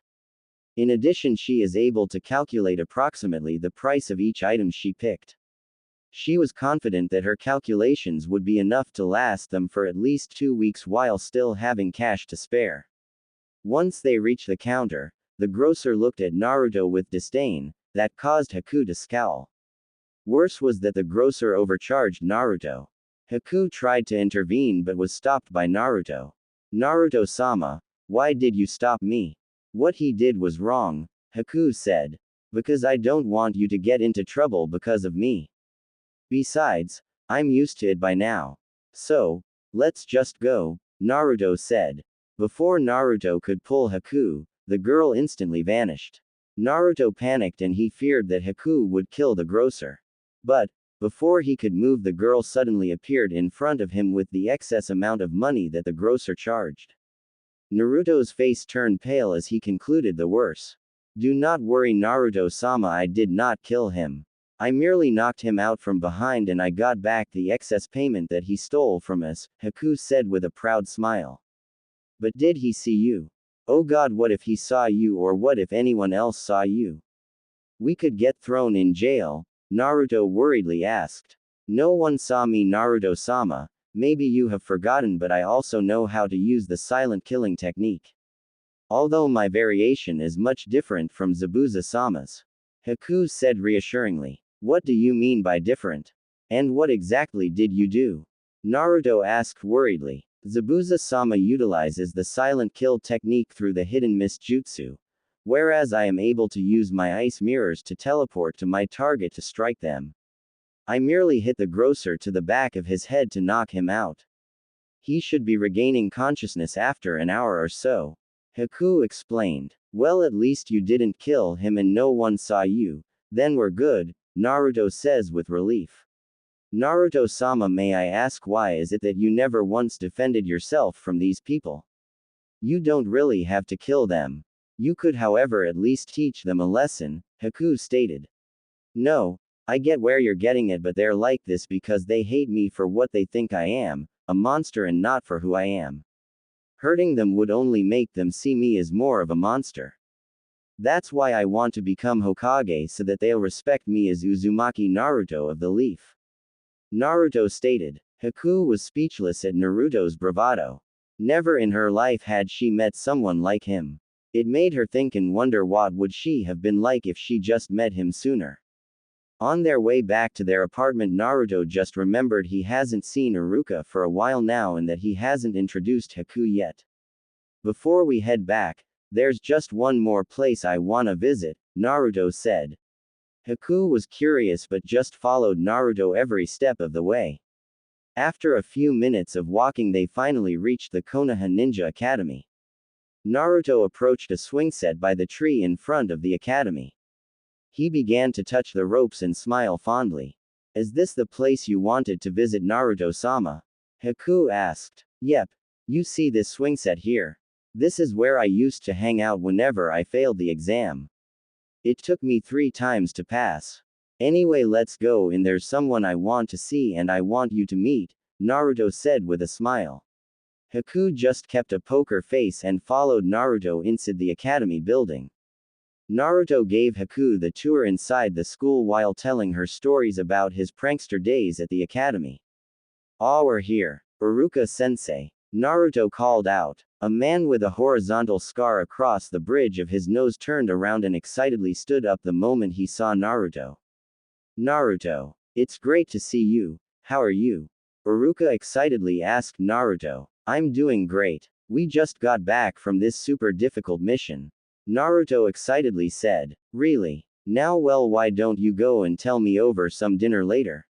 In addition, she is able to calculate approximately the price of each item she picked. She was confident that her calculations would be enough to last them for at least 2 weeks while still having cash to spare. Once they reached the counter, the grocer looked at Naruto with disdain, that caused Haku to scowl. Worse was that the grocer overcharged Naruto. Haku tried to intervene but was stopped by Naruto. Naruto-sama, why did you stop me? What he did was wrong, Haku said. Because I don't want you to get into trouble because of me. Besides, I'm used to it by now. So, let's just go, Naruto said. Before Naruto could pull Haku, the girl instantly vanished. Naruto panicked and he feared that Haku would kill the grocer. But, before he could move, the girl suddenly appeared in front of him with the excess amount of money that the grocer charged. Naruto's face turned pale as he concluded the worse. Do not worry Naruto-sama, I did not kill him. I merely knocked him out from behind and I got back the excess payment that he stole from us, Haku said with a proud smile. But did he see you? Oh god, what if he saw you, or what if anyone else saw you? We could get thrown in jail, Naruto worriedly asked. No one saw me, Naruto-sama. Maybe you have forgotten, but I also know how to use the silent killing technique. Although my variation is much different from Zabuza-sama's. Haku said reassuringly. What do you mean by different? And what exactly did you do? Naruto asked worriedly. Zabuza-sama utilizes the silent kill technique through the hidden mist jutsu, whereas I am able to use my ice mirrors to teleport to my target to strike them. I merely hit the grocer to the back of his head to knock him out. He should be regaining consciousness after an hour or so. Haku explained. Well, at least you didn't kill him and no one saw you. Then we're good, Naruto says with relief. Naruto-sama, may I ask why is it that you never once defended yourself from these people? You don't really have to kill them. You could, however, at least teach them a lesson, Haku stated. No, I get where you're getting it, but they're like this because they hate me for what they think I am, a monster, and not for who I am. Hurting them would only make them see me as more of a monster. That's why I want to become Hokage, so that they'll respect me as Uzumaki Naruto of the Leaf. Naruto stated. Haku was speechless at Naruto's bravado. Never in her life had she met someone like him. It made her think and wonder what would she have been like if she just met him sooner. On their way back to their apartment, Naruto just remembered he hasn't seen Iruka for a while now and that he hasn't introduced Haku yet. Before we head back, there's just one more place I wanna visit, Naruto said. Haku was curious but just followed Naruto every step of the way. After a few minutes of walking, they finally reached the Konoha Ninja Academy. Naruto approached a swing set by the tree in front of the academy. He began to touch the ropes and smile fondly. Is this the place you wanted to visit, Naruto-sama? Haku asked. Yep. You see this swing set here? This is where I used to hang out whenever I failed the exam. It took me 3 times to pass. Anyway, let's go in. There's someone I want to see and I want you to meet, Naruto said with a smile. Haku just kept a poker face and followed Naruto inside the academy building. Naruto gave Haku the tour inside the school while telling her stories about his prankster days at the academy. Ah, we're here, Iruka-sensei, Naruto called out. A man with a horizontal scar across the bridge of his nose turned around and excitedly stood up the moment he saw Naruto. Naruto, it's great to see you. How are you? Iruka excitedly asked Naruto. I'm doing great. We just got back from this super difficult mission. Naruto excitedly said. Really? Now, well, why don't you go and tell me over some dinner later?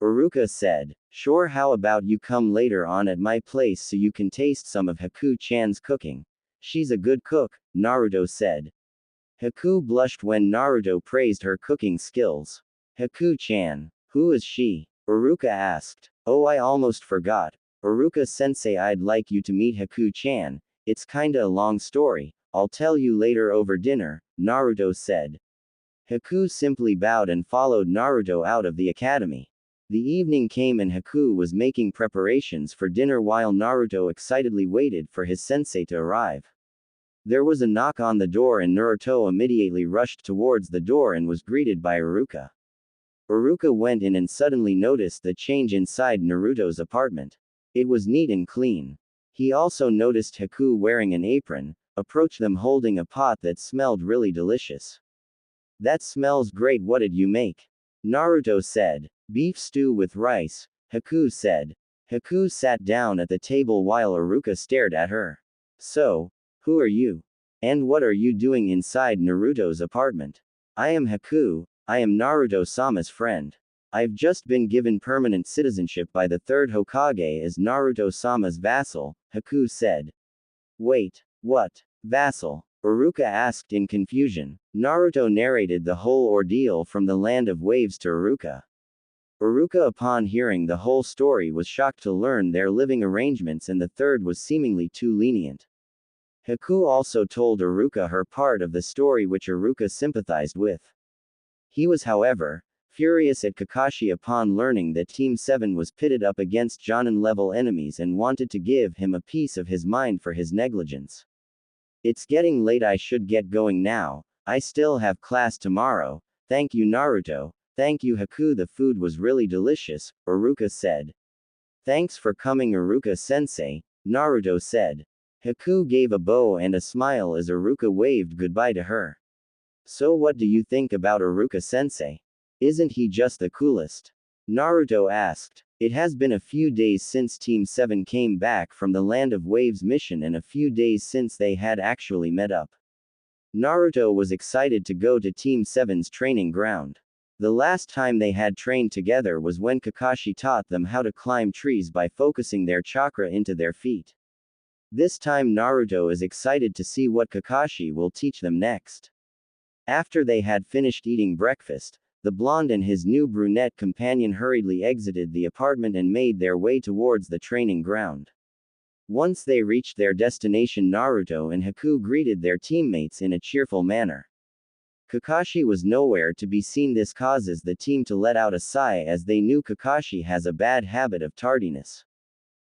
Iruka said. Sure, how about you come later on at my place so you can taste some of Haku-chan's cooking. She's a good cook, Naruto said. Haku blushed when Naruto praised her cooking skills. Haku-chan. Who is she? Iruka asked. Oh, I almost forgot. Iruka-sensei, I'd like you to meet Haku-chan. It's kinda a long story. I'll tell you later over dinner, Naruto said. Haku simply bowed and followed Naruto out of the academy. The evening came and Haku was making preparations for dinner while Naruto excitedly waited for his sensei to arrive. There was a knock on the door and Naruto immediately rushed towards the door and was greeted by Iruka. Iruka went in and suddenly noticed the change inside Naruto's apartment. It was neat and clean. He also noticed Haku wearing an apron, approached them holding a pot that smelled really delicious. That smells great. What did you make? Naruto said. Beef stew with rice, Haku said. Haku sat down at the table while Iruka stared at her. So, who are you? And what are you doing inside Naruto's apartment? I am Haku, I am Naruto-sama's friend. I've just been given permanent citizenship by the third Hokage as Naruto-sama's vassal, Haku said. Wait, what? Vassal? Iruka asked in confusion. Naruto narrated the whole ordeal from the land of waves to Iruka. Iruka, upon hearing the whole story, was shocked to learn their living arrangements and the third was seemingly too lenient. Haku also told Iruka her part of the story which Iruka sympathized with. He was, however, furious at Kakashi upon learning that Team 7 was pitted up against Jonin-level enemies and wanted to give him a piece of his mind for his negligence. It's getting late, I should get going now, I still have class tomorrow. Thank you Naruto. Thank you Haku, the food was really delicious, Iruka said. Thanks for coming Iruka-sensei, Naruto said. Haku gave a bow and a smile as Iruka waved goodbye to her. So what do you think about Iruka-sensei? Isn't he just the coolest? Naruto asked. It has been a few days since Team 7 came back from the Land of Waves mission and a few days since they had actually met up. Naruto was excited to go to Team 7's training ground. The last time they had trained together was when Kakashi taught them how to climb trees by focusing their chakra into their feet. This time Naruto is excited to see what Kakashi will teach them next. After they had finished eating breakfast, the blonde and his new brunette companion hurriedly exited the apartment and made their way towards the training ground. Once they reached their destination, Naruto and Haku greeted their teammates in a cheerful manner. Kakashi was nowhere to be seen. This causes the team to let out a sigh as they knew Kakashi has a bad habit of tardiness.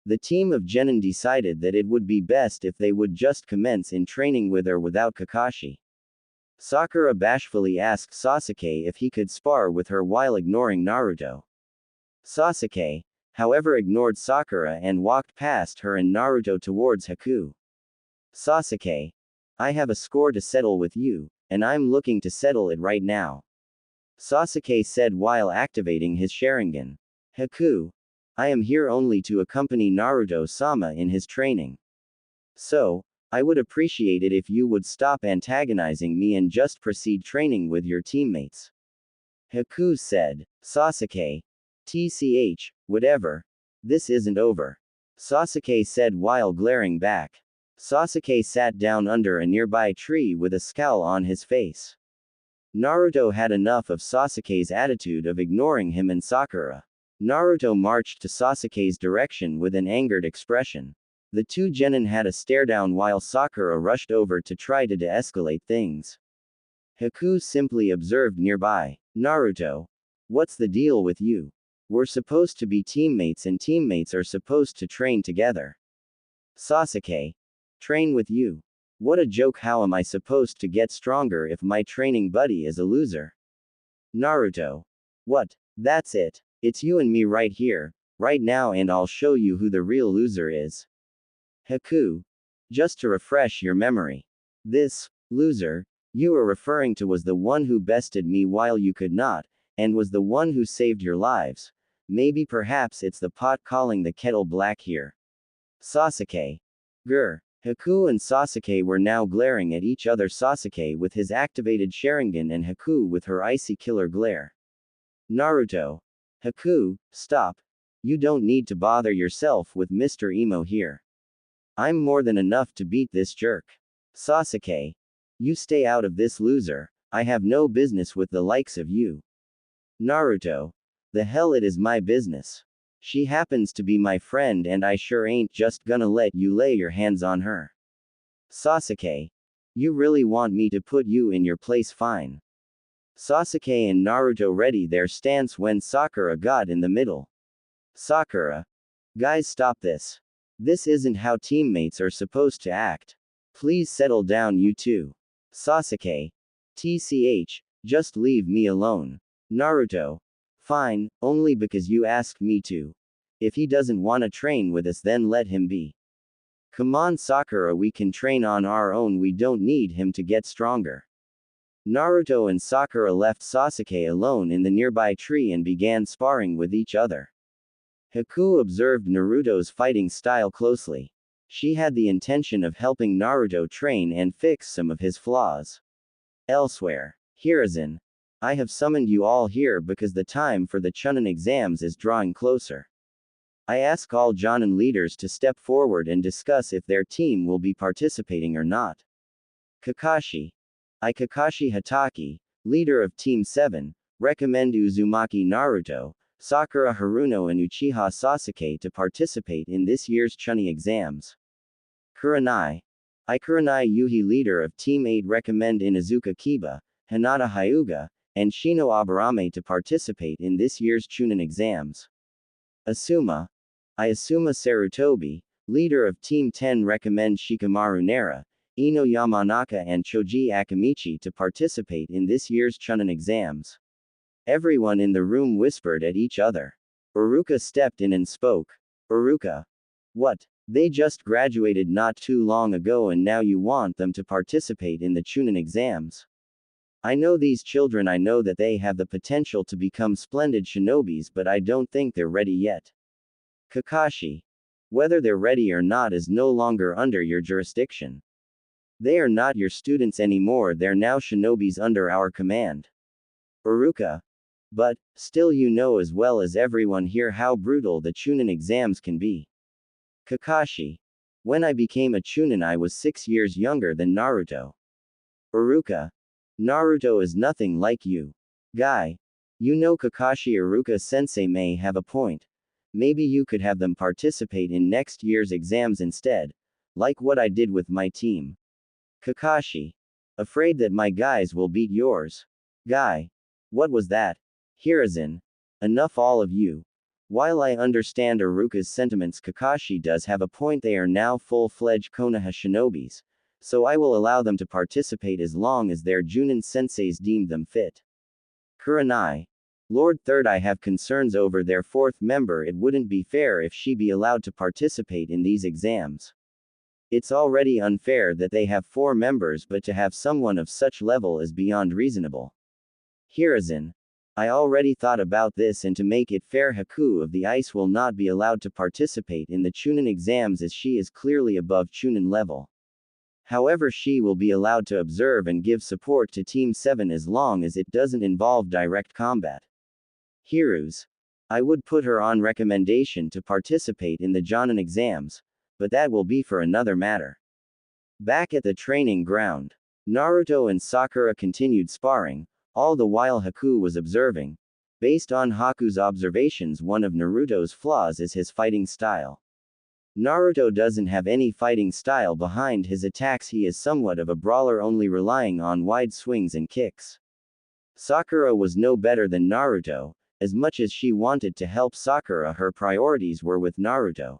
The team of Genin decided that it would be best if they would just commence in training with or without Kakashi. Sakura bashfully asked Sasuke if he could spar with her while ignoring Naruto. Sasuke, however, ignored Sakura and walked past her and Naruto towards Haku. Sasuke, I have a score to settle with you, and I'm looking to settle it right now. Sasuke said while activating his Sharingan. Haku, I am here only to accompany Naruto-sama in his training. So, I would appreciate it if you would stop antagonizing me and just proceed training with your teammates. Haku said. Sasuke. TCH, whatever. This isn't over. Sasuke said while glaring back. Sasuke sat down under a nearby tree with a scowl on his face. Naruto had enough of Sasuke's attitude of ignoring him and Sakura. Naruto marched to Sasuke's direction with an angered expression. The two genin had a stare-down while Sakura rushed over to try to de-escalate things. Haku simply observed nearby. Naruto. What's the deal with you? We're supposed to be teammates and teammates are supposed to train together. Sasuke. Train with you? What a joke, how am I supposed to get stronger if my training buddy is a loser? Naruto. What? That's it. It's you and me right here, right now, and I'll show you who the real loser is. Haku. Just to refresh your memory. This loser you are referring to was the one who bested me while you could not, and was the one who saved your lives. Maybe perhaps it's the pot calling the kettle black here. Sasuke. Grr. Haku and Sasuke were now glaring at each other, Sasuke with his activated Sharingan and Haku with her icy killer glare. Naruto. Haku, stop. You don't need to bother yourself with Mr. Emo here. I'm more than enough to beat this jerk. Sasuke. You stay out of this, loser. I have no business with the likes of you. Naruto. The hell, it is my business. She happens to be my friend and I sure ain't just gonna let you lay your hands on her. Sasuke. You really want me to put you in your place? Fine. Sasuke and Naruto ready their stance when Sakura got in the middle. Sakura. Guys, stop this. This isn't how teammates are supposed to act. Please settle down, you two. Sasuke. TCH, just leave me alone. Naruto. Fine, only because you asked me to. If he doesn't wanna train with us, then let him be. Come on Sakura, we can train on our own, we don't need him to get stronger. Naruto and Sakura left Sasuke alone in the nearby tree and began sparring with each other. Haku observed Naruto's fighting style closely. She had the intention of helping Naruto train and fix some of his flaws. Elsewhere. Hiruzen. I have summoned you all here because the time for the Chunin exams is drawing closer. I ask all Jonin leaders to step forward and discuss if their team will be participating or not. Kakashi. I, Kakashi Hatake, leader of Team 7, recommend Uzumaki Naruto, Sakura Haruno and Uchiha Sasuke to participate in this year's Chunin exams. Kurenai. I Kurenai Yuhi leader of Team 8 recommend Inazuka Kiba, Hinata Hyuga, and Shino Aburame to participate in this year's Chunin exams. I Asuma Sarutobi, leader of Team 10 recommend Shikamaru Nara, Ino Yamanaka and Choji Akamichi to participate in this year's Chunin exams. Everyone in the room whispered at each other. Uruka stepped in and spoke. Uruka. What? They just graduated not too long ago and now you want them to participate in the Chunin exams. I know these children, I know that they have the potential to become splendid shinobis, but I don't think they're ready yet. Kakashi. Whether they're ready or not is no longer under your jurisdiction. They are not your students anymore, they're now shinobis under our command. Uruka. But, still you know as well as everyone here how brutal the Chunin exams can be. Kakashi. When I became a Chunin I was 6 years younger than Naruto. Uruka. Naruto is nothing like you. Guy. You know Kakashi Uruka sensei may have a point. Maybe you could have them participate in next year's exams instead, like what I did with my team. Kakashi. Afraid that my guys will beat yours. Guy. What was that? Hiruzen. Enough all of you. While I understand Uruka's sentiments, Kakashi does have a point. They are now full-fledged Konoha shinobis, so I will allow them to participate as long as their Junin senseis deem them fit. Kurenai. Lord Third, I have concerns over their fourth member. It wouldn't be fair if she be allowed to participate in these exams. It's already unfair that they have 4 members, but to have someone of such level is beyond reasonable. Hiruzen. I already thought about this, and to make it fair, Haku of the Ice will not be allowed to participate in the Chunin exams as she is clearly above Chunin level. However, she will be allowed to observe and give support to Team 7 as long as it doesn't involve direct combat. Hiruz. I would put her on recommendation to participate in the Jonin exams, but that will be for another matter. Back at the training ground, Naruto and Sakura continued sparring, all the while Haku was observing. Based on Haku's observations, one of Naruto's flaws is his fighting style. Naruto doesn't have any fighting style behind his attacks, he is somewhat of a brawler, only relying on wide swings and kicks. Sakura was no better than Naruto. As much as she wanted to help Sakura, her priorities were with Naruto.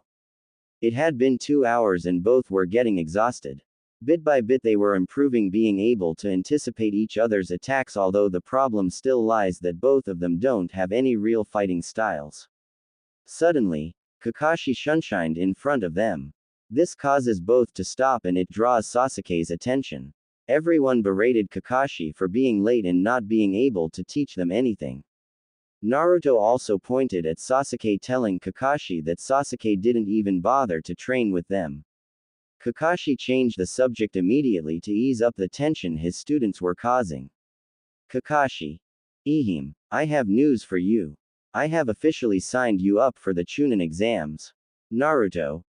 It had been 2 hours and both were getting exhausted. Bit by bit they were improving, being able to anticipate each other's attacks, although the problem still lies that both of them don't have any real fighting styles. Suddenly, Kakashi shunshined in front of them. This causes both to stop and it draws Sasuke's attention. Everyone berated Kakashi for being late and not being able to teach them anything. Naruto also pointed at Sasuke, telling Kakashi that Sasuke didn't even bother to train with them. Kakashi changed the subject immediately to ease up the tension his students were causing. Kakashi. Ehime, I have news for you. I have officially signed you up for the Chunin exams. Naruto.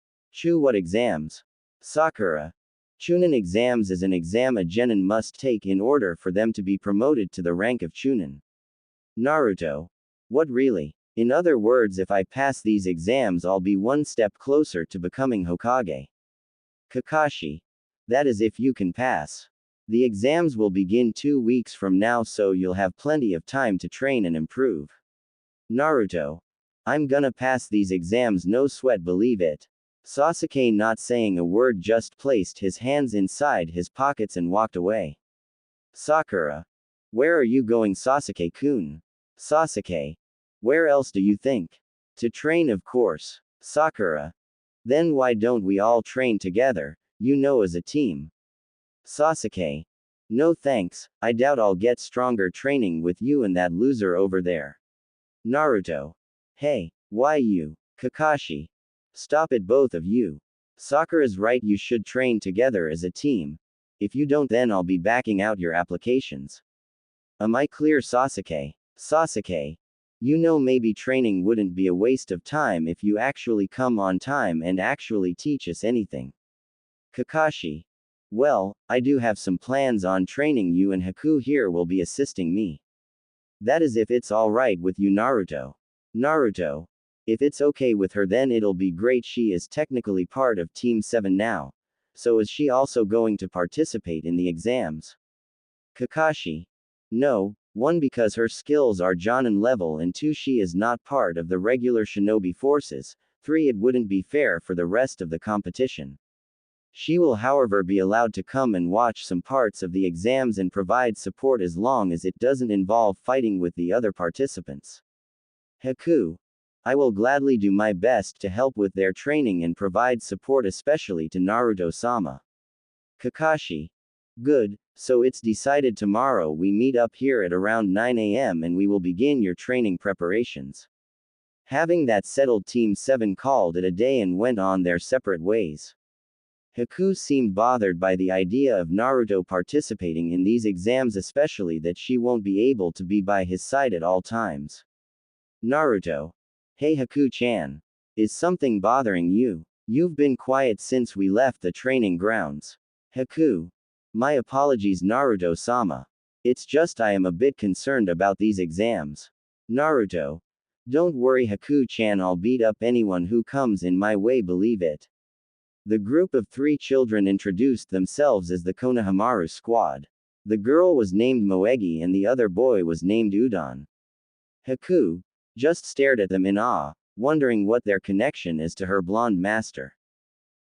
What exams? Sakura. Chunin exams is an exam a genin must take in order for them to be promoted to the rank of Chunin. Naruto. What, really? In other words, if I pass these exams I'll be one step closer to becoming Hokage. Kakashi. That is if you can pass. The exams will begin 2 weeks from now, so you'll have plenty of time to train and improve. Naruto. I'm gonna pass these exams, no sweat, believe it. Sasuke, not saying a word, just placed his hands inside his pockets and walked away. Sakura. Where are you going, Sasuke-kun? Sasuke. Where else do you think? To train, of course. Sakura. Then why don't we all train together, you know, as a team? Sasuke. No thanks, I doubt I'll get stronger training with you and that loser over there. Naruto. Hey, why you? Kakashi. Stop it, both of you. Sakura's right, you should train together as a team. If you don't, then I'll be backing out your applications. Am I clear, Sasuke? Sasuke. You know, maybe training wouldn't be a waste of time if you actually come on time and actually teach us anything. Kakashi. Well, I do have some plans on training you, and Haku here will be assisting me. That is if it's alright with you, Naruto. Naruto. If it's okay with her, then it'll be great. She is technically part of Team 7 now. so is she also going to participate in the exams? Kakashi. No, 1 because her skills are Jonin level and 2 she is not part of the regular shinobi forces, 3 it wouldn't be fair for the rest of the competition. She will however be allowed to come and watch some parts of the exams and provide support as long as it doesn't involve fighting with the other participants. Haku. I will gladly do my best to help with their training and provide support especially to Naruto-sama. Kakashi. Good, so it's decided tomorrow we meet up here at around 9 a.m. and we will begin your training preparations. Having that settled, Team 7 called it a day and went on their separate ways. Haku seemed bothered by the idea of Naruto participating in these exams, especially that she won't be able to be by his side at all times. Naruto. Hey Haku-chan. Is something bothering you? You've been quiet since we left the training grounds. Haku. My apologies Naruto-sama. It's just I am a bit concerned about these exams. Naruto. Don't worry Haku-chan, I'll beat up anyone who comes in my way, believe it. The group of 3 children introduced themselves as the Konohamaru squad. The girl was named Moegi and the other boy was named Udon. Haku just stared at them in awe, wondering what their connection is to her blonde master.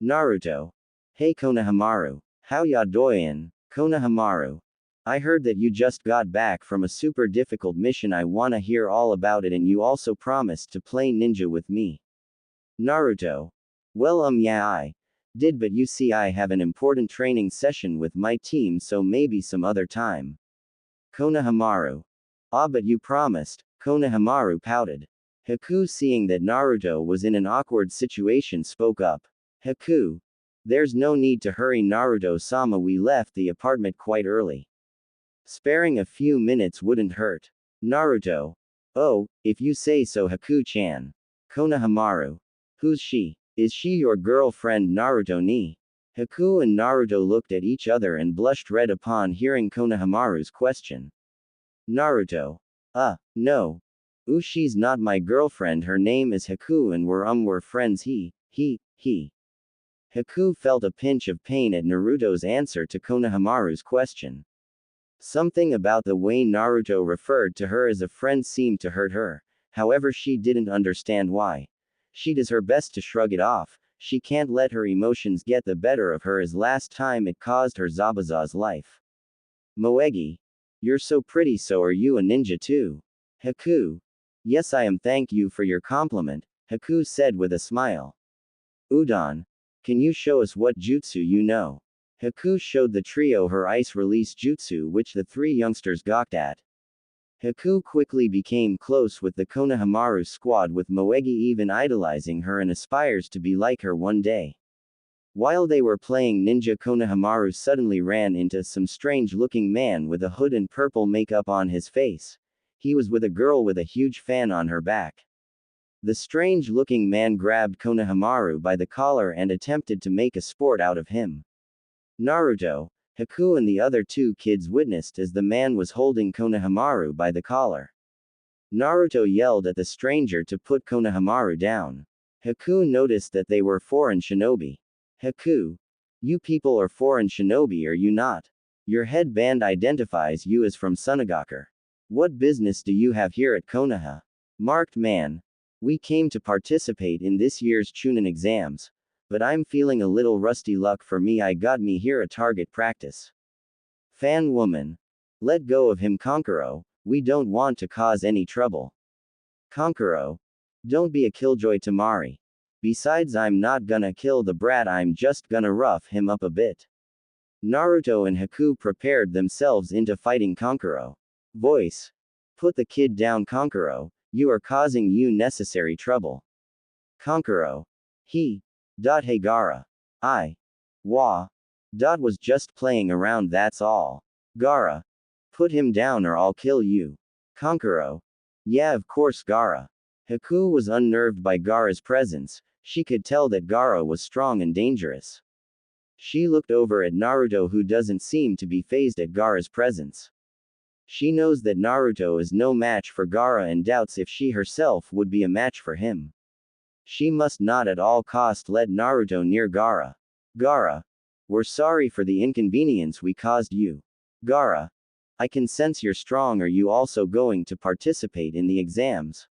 Naruto. Hey Konohamaru. How ya doin', Konohamaru? I heard that you just got back from a super difficult mission. I wanna hear all about it, and you also promised to play ninja with me. Naruto. Well yeah I did, but you see I have an important training session with my team, so maybe some other time. Konohamaru. Ah, but you promised. Konohamaru pouted. Haku, seeing that Naruto was in an awkward situation, spoke up. Haku. There's no need to hurry Naruto-sama, we left the apartment quite early. Sparing a few minutes wouldn't hurt. Naruto. Oh, if you say so Haku-chan. Konohamaru. Who's she? Is she your girlfriend Naruto ni? Haku and Naruto looked at each other and blushed red upon hearing Konohamaru's question. Naruto. No. She's not my girlfriend, her name is Haku and we're friends. He. Haku felt a pinch of pain at Naruto's answer to Konohamaru's question. Something about the way Naruto referred to her as a friend seemed to hurt her, however she didn't understand why. She does her best to shrug it off. She can't let her emotions get the better of her, as last time it caused her Zabuza's life. Moegi. You're so pretty, so are you a ninja too? Haku. Yes I am, thank you for your compliment, Haku said with a smile. Udon. Can you show us what jutsu you know? Haku showed the trio her ice release jutsu, which the 3 youngsters gawked at. Haku quickly became close with the Konohamaru squad, with Moegi even idolizing her and aspires to be like her one day. While they were playing ninja, Konohamaru suddenly ran into some strange-looking man with a hood and purple makeup on his face. He was with a girl with a huge fan on her back. The strange-looking man grabbed Konohamaru by the collar and attempted to make a sport out of him. Naruto, Haku and the other 2 kids witnessed as the man was holding Konohamaru by the collar. Naruto yelled at the stranger to put Konohamaru down. Haku noticed that they were foreign shinobi. Haku. You people are foreign shinobi, are you not? Your headband identifies you as from Sunagaker. What business do you have here at Konoha? Marked man. We came to participate in this year's Chunin exams. But I'm feeling a little rusty. Luck for me, I got me here a target practice. Fan woman. Let go of him Kankuro, we don't want to cause any trouble. Kankuro. Don't be a killjoy Tamari. Besides, I'm not gonna kill the brat, I'm just gonna rough him up a bit. Naruto and Haku prepared themselves into fighting Kankuro. Voice. Put the kid down Kankuro, you are causing you necessary trouble. Kankuro. He. Hey Gaara. Wah. Was just playing around, that's all. Gaara. Put him down or I'll kill you. Kankuro. Yeah, of course Gaara. Haku was unnerved by Gaara's presence. She could tell that Gaara was strong and dangerous. She looked over at Naruto, who doesn't seem to be fazed at Gaara's presence. She knows that Naruto is no match for Gaara and doubts if she herself would be a match for him. She must not at all cost let Naruto near Gaara. Gaara. We're sorry for the inconvenience we caused you. Gaara, I can sense you're strong. Are you also going to participate in the exams?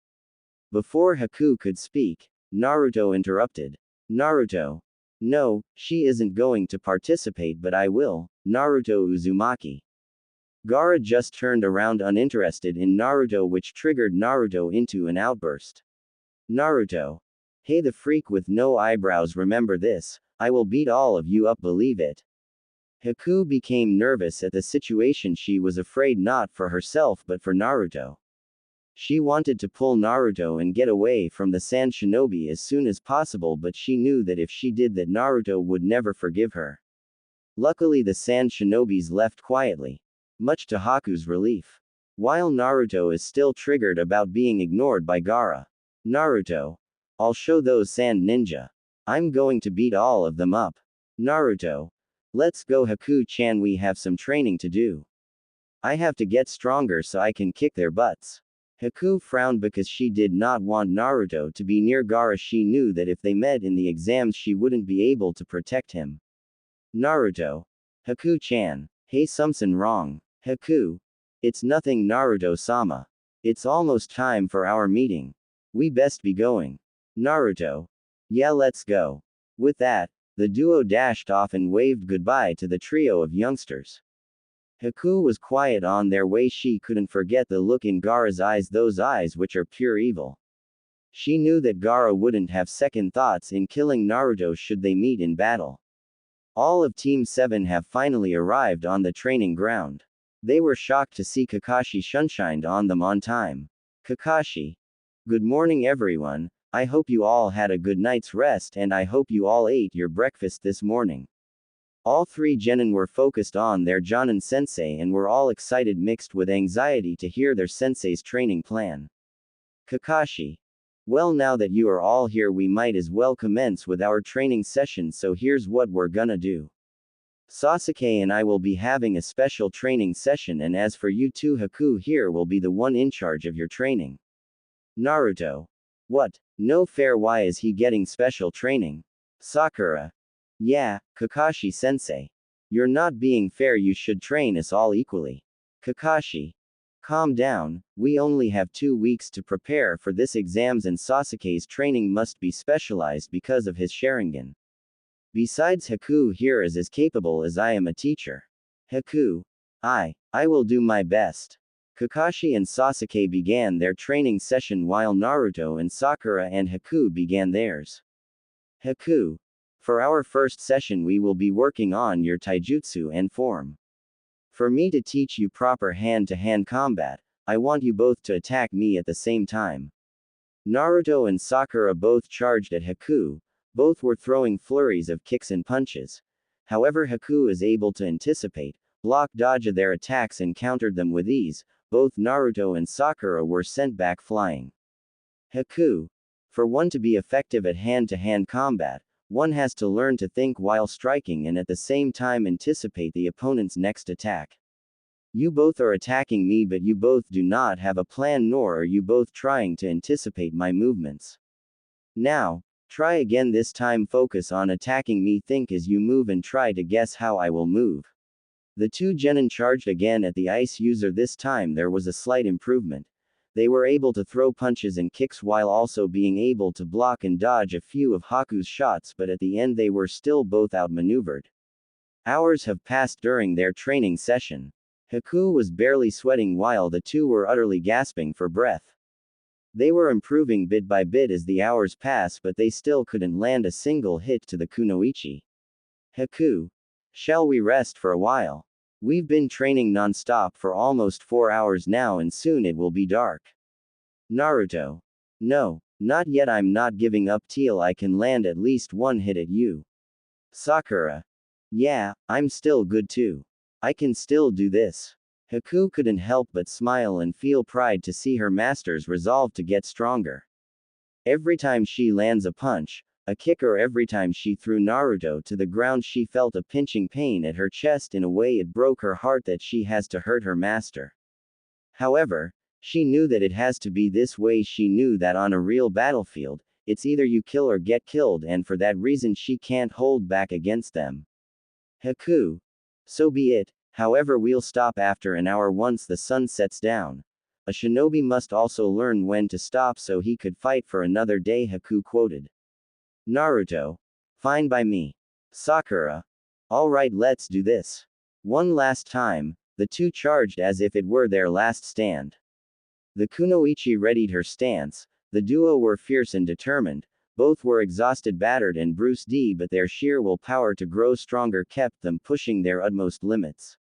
Before Haku could speak, Naruto interrupted. Naruto. No, she isn't going to participate, but I will. Naruto Uzumaki. Gaara just turned around uninterested in Naruto, which triggered Naruto into an outburst. Naruto. Hey, the freak with no eyebrows, remember this, I will beat all of you up, believe it. Haku became nervous at the situation. She was afraid not for herself but for Naruto. She wanted to pull Naruto and get away from the Sand Shinobi as soon as possible, but she knew that if she did that, Naruto would never forgive her. Luckily, the Sand Shinobis left quietly, much to Haku's relief. While Naruto is still triggered about being ignored by Gaara. Naruto. I'll show those sand ninja. I'm going to beat all of them up. Naruto. Let's go, Haku-chan, we have some training to do. I have to get stronger so I can kick their butts. Haku frowned because she did not want Naruto to be near Gaara. She knew that if they met in the exams she wouldn't be able to protect him. Naruto. Haku-chan. Hey, something wrong. Haku. It's nothing, Naruto-sama. It's almost time for our meeting. We best be going. Naruto. Yeah, let's go. With that, the duo dashed off and waved goodbye to the trio of youngsters. Haku was quiet on their way. She couldn't forget the look in Gaara's eyes, those eyes which are pure evil. She knew that Gaara wouldn't have second thoughts in killing Naruto should they meet in battle. All of Team 7 have finally arrived on the training ground. They were shocked to see Kakashi shunshined on them on time. Kakashi. Good morning, everyone. I hope you all had a good night's rest and I hope you all ate your breakfast this morning. All three genin were focused on their Jonin sensei and were all excited mixed with anxiety to hear their sensei's training plan. Kakashi. Well, now that you are all here, we might as well commence with our training session, so here's what we're gonna do. Sasuke and I will be having a special training session, and as for you two, Haku here will be the one in charge of your training. Naruto. What? No fair, why is he getting special training? Sakura. Yeah, Kakashi-sensei. You're not being fair, you should train us all equally. Kakashi. Calm down, we only have 2 weeks to prepare for this exams and Sasuke's training must be specialized because of his Sharingan. Besides, Haku here is as capable as I am a teacher. Haku. I will do my best. Kakashi and Sasuke began their training session while Naruto and Sakura and Haku began theirs. Haku. For our first session we will be working on your taijutsu and form. For me to teach you proper hand-to-hand combat, I want you both to attack me at the same time. Naruto and Sakura both charged at Haku, both were throwing flurries of kicks and punches. However, Haku is able to anticipate, block, dodge their attacks and countered them with ease. Both Naruto and Sakura were sent back flying. Haku. For one to be effective at hand-to-hand combat, one has to learn to think while striking and at the same time anticipate the opponent's next attack. You both are attacking me, but you both do not have a plan, nor are you both trying to anticipate my movements. Now, try again, this time focus on attacking me, think as you move and try to guess how I will move. The two genin charged again at the ice user. This time there was a slight improvement. They were able to throw punches and kicks while also being able to block and dodge a few of Haku's shots, but at the end they were still both outmaneuvered. Hours have passed during their training session. Haku was barely sweating while the two were utterly gasping for breath. They were improving bit by bit as the hours passed, but they still couldn't land a single hit to the kunoichi. Haku. Shall we rest for a while? We've been training non-stop for almost 4 hours now and soon it will be dark. Naruto. No, not yet, I'm not giving up till I can land at least one hit at you. Sakura. Yeah, I'm still good too. I can still do this. Haku couldn't help but smile and feel pride to see her master's resolve to get stronger. Every time she lands a punch, a kick, or every time she threw Naruto to the ground, she felt a pinching pain at her chest. In a way it broke her heart that she has to hurt her master. However, she knew that it has to be this way. She knew that on a real battlefield, it's either you kill or get killed, and for that reason she can't hold back against them. Haku. So be it, however we'll stop after an hour once the sun sets down. A shinobi must also learn when to stop so he could fight for another day, Haku quoted. Naruto. Fine by me. Sakura. Alright, let's do this. One last time, the two charged as if it were their last stand. The kunoichi readied her stance, the duo were fierce and determined, both were exhausted, battered and bruised, but their sheer willpower to grow stronger kept them pushing their utmost limits.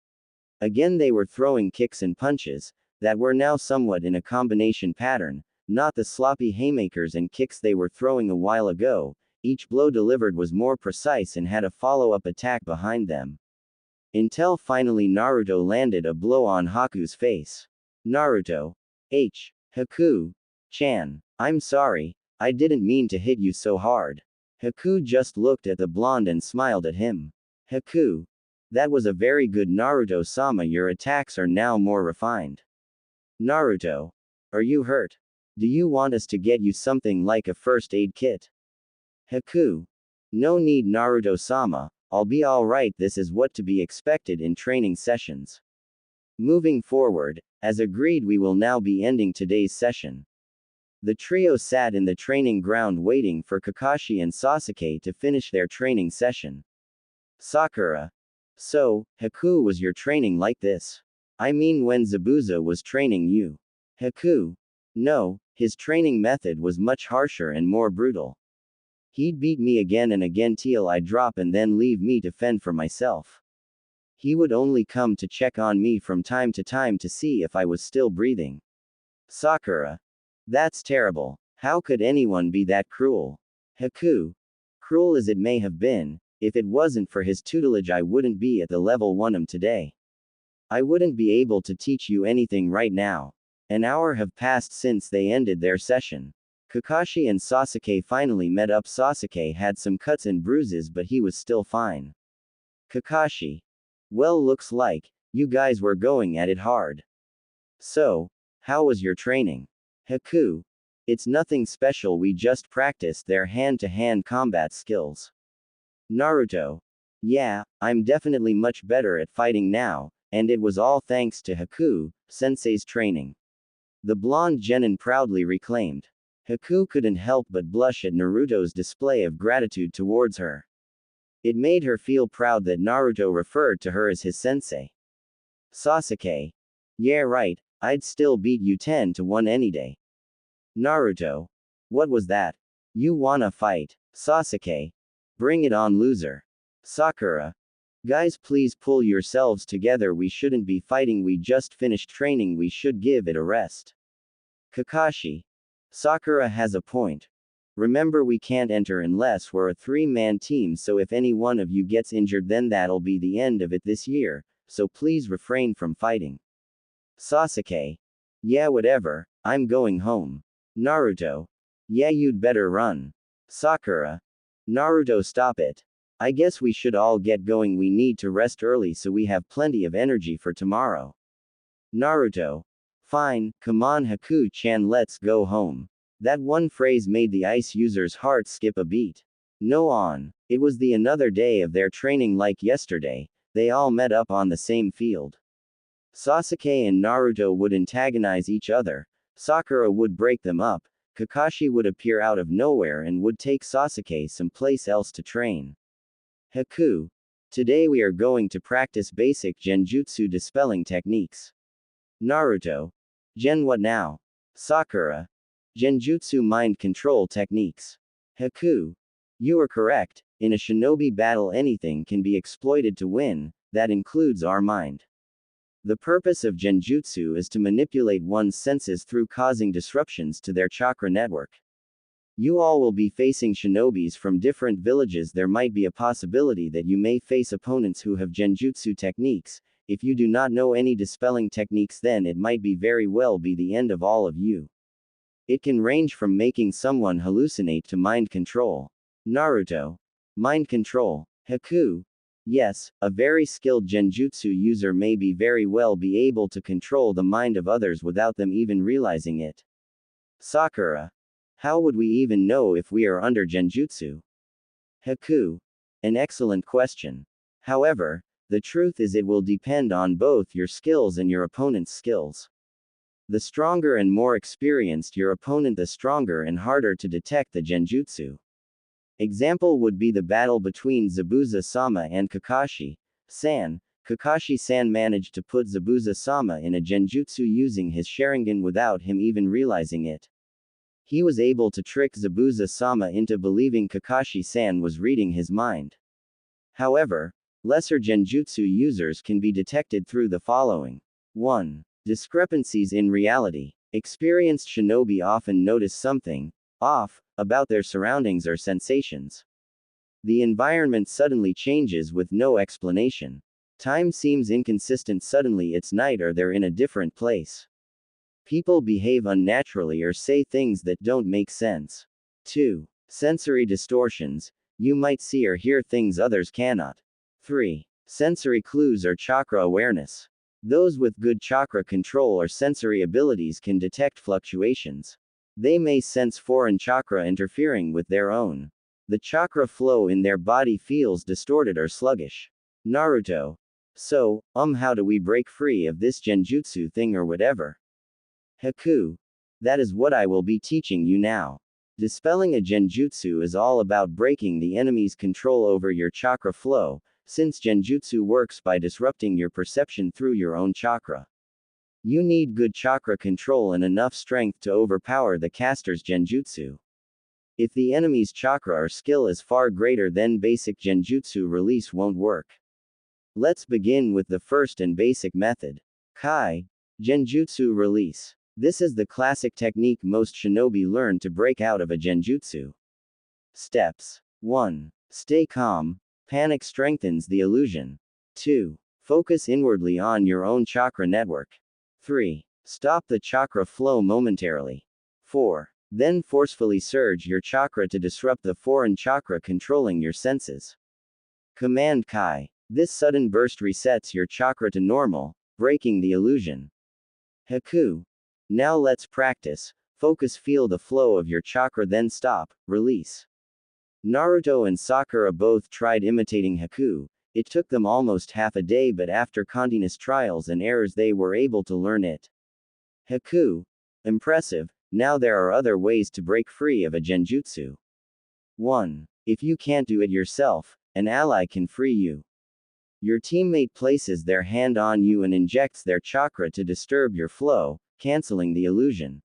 Again they were throwing kicks and punches, that were now somewhat in a combination pattern, not the sloppy haymakers and kicks they were throwing a while ago. Each blow delivered was more precise and had a follow-up attack behind them. Until finally Naruto landed a blow on Haku's face. Naruto. Haku-chan. I'm sorry, I didn't mean to hit you so hard. Haku just looked at the blonde and smiled at him. Haku. That was a very good, Naruto-sama, your attacks are now more refined. Naruto. Are you hurt? Do you want us to get you something like a first aid kit? Haku. No need, Naruto-sama, I'll be alright, this is what to be expected in training sessions. Moving forward, as agreed, we will now be ending today's session. The trio sat in the training ground waiting for Kakashi and Sasuke to finish their training session. Sakura. So, Haku, was your training like this? I mean when Zabuza was training you. Haku. No, his training method was much harsher and more brutal. He'd beat me again and again till I drop and then leave me to fend for myself. He would only come to check on me from time to time to see if I was still breathing. Sakura. That's terrible. How could anyone be that cruel? Haku. Cruel as it may have been, if it wasn't for his tutelage I wouldn't be at the level 1 today. I wouldn't be able to teach you anything right now. An hour have passed since they ended their session. Kakashi and Sasuke finally met up. Sasuke had some cuts and bruises but he was still fine. Kakashi. Well, looks like you guys were going at it hard. So, how was your training? Haku. It's nothing special, we just practiced their hand-to-hand combat skills. Naruto. Yeah, I'm definitely much better at fighting now, and it was all thanks to Haku-sensei's training. The blonde genin proudly reclaimed. Haku couldn't help but blush at Naruto's display of gratitude towards her. It made her feel proud that Naruto referred to her as his sensei. Sasuke. Yeah, right, I'd still beat you 10-1 any day. Naruto. What was that? You wanna fight? Sasuke. Bring it on, loser. Sakura. Guys, please pull yourselves together, we shouldn't be fighting, we just finished training, we should give it a rest. Kakashi. Sakura has a point. Remember, we can't enter unless we're a 3-man team, so if any one of you gets injured then that'll be the end of it this year, so please refrain from fighting. Sasuke. Yeah, whatever, I'm going home. Naruto. Yeah, you'd better run. Sakura. Naruto, stop it. I guess we should all get going, we need to rest early so we have plenty of energy for tomorrow. Naruto. Fine, come on Haku-chan, let's go home. That one phrase made the ice user's heart skip a beat. No on. It was the another day of their training like yesterday, they all met up on the same field. Sasuke and Naruto would antagonize each other, Sakura would break them up, Kakashi would appear out of nowhere and would take Sasuke someplace else to train. Haku. Today we are going to practice basic genjutsu dispelling techniques. Naruto. Gen what now? Sakura. Genjutsu mind control techniques. Haku. You are correct, in a shinobi battle anything can be exploited to win, that includes our mind. The purpose of genjutsu is to manipulate one's senses through causing disruptions to their chakra network. You all will be facing shinobis from different villages. There might be a possibility that you may face opponents who have genjutsu techniques. If you do not know any dispelling techniques, then it might be very well be the end of all of you. It can range from making someone hallucinate to mind control. Naruto. Mind control. Haku. Yes, a very skilled genjutsu user may be very well be able to control the mind of others without them even realizing it. Sakura. How would we even know if we are under genjutsu? Haku. An excellent question. However, the truth is it will depend on both your skills and your opponent's skills. The stronger and more experienced your opponent, the stronger and harder to detect the genjutsu. Example would be the battle between Zabuza-sama and Kakashi-san. Kakashi-san managed to put Zabuza-sama in a genjutsu using his Sharingan without him even realizing it. He was able to trick Zabuza-sama into believing Kakashi-san was reading his mind. However, lesser genjutsu users can be detected through the following. 1. Discrepancies in reality. Experienced shinobi often notice something off about their surroundings or sensations. The environment suddenly changes with no explanation. Time seems inconsistent, suddenly it's night or they're in a different place. People behave unnaturally or say things that don't make sense. 2. Sensory distortions. You might see or hear things others cannot. 3. Sensory clues or chakra awareness. Those with good chakra control or sensory abilities can detect fluctuations. They may sense foreign chakra interfering with their own. The chakra flow in their body feels distorted or sluggish. Naruto. So, how do we break free of this genjutsu thing or whatever? Haku. That is what I will be teaching you now. Dispelling a genjutsu is all about breaking the enemy's control over your chakra flow, since genjutsu works by disrupting your perception through your own chakra. You need good chakra control and enough strength to overpower the caster's genjutsu. If the enemy's chakra or skill is far greater, then basic genjutsu release won't work. Let's begin with the first and basic method. Kai Genjutsu release. This is the classic technique most shinobi learn to break out of a genjutsu. Steps. 1. Stay calm. Panic strengthens the illusion. 2. Focus inwardly on your own chakra network. 3. Stop the chakra flow momentarily. 4. Then forcefully surge your chakra to disrupt the foreign chakra controlling your senses. Command Kai. This sudden burst resets your chakra to normal, breaking the illusion. Haku. Now let's practice. Focus, feel the flow of your chakra, then stop, release. Naruto and Sakura both tried imitating Haku. It took them almost half a day, but after continuous trials and errors they were able to learn it. Haku. Impressive. Now there are other ways to break free of a genjutsu. 1. If you can't do it yourself, an ally can free you. Your teammate places their hand on you and injects their chakra to disturb your flow, canceling the illusion.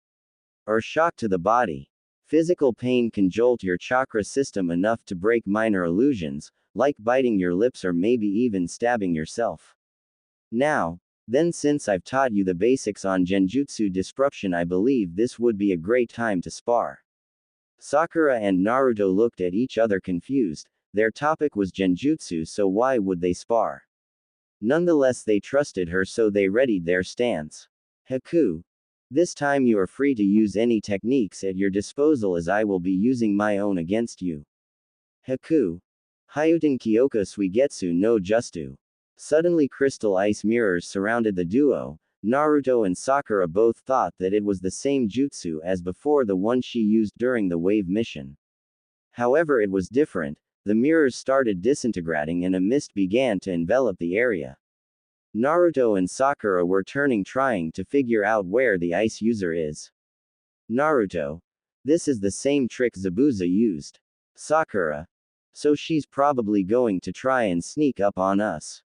Or shock to the body. Physical pain can jolt your chakra system enough to break minor illusions, like biting your lips or maybe even stabbing yourself. Now, then, since I've taught you the basics on genjutsu disruption, I believe this would be a great time to spar. Sakura and Naruto looked at each other confused. Their topic was genjutsu, so why would they spar? Nonetheless, they trusted her, so they readied their stance. Haku. This time you are free to use any techniques at your disposal, as I will be using my own against you. Haku. Hyuten Kyoka Suigetsu no Justu. Suddenly crystal ice mirrors surrounded the duo. Naruto and Sakura both thought that it was the same jutsu as before, the one she used during the wave mission. However, it was different. The mirrors started disintegrating and a mist began to envelop the area. Naruto and Sakura were turning, trying to figure out where the ice user is. Naruto. This is the same trick Zabuza used. Sakura. So she's probably going to try and sneak up on us.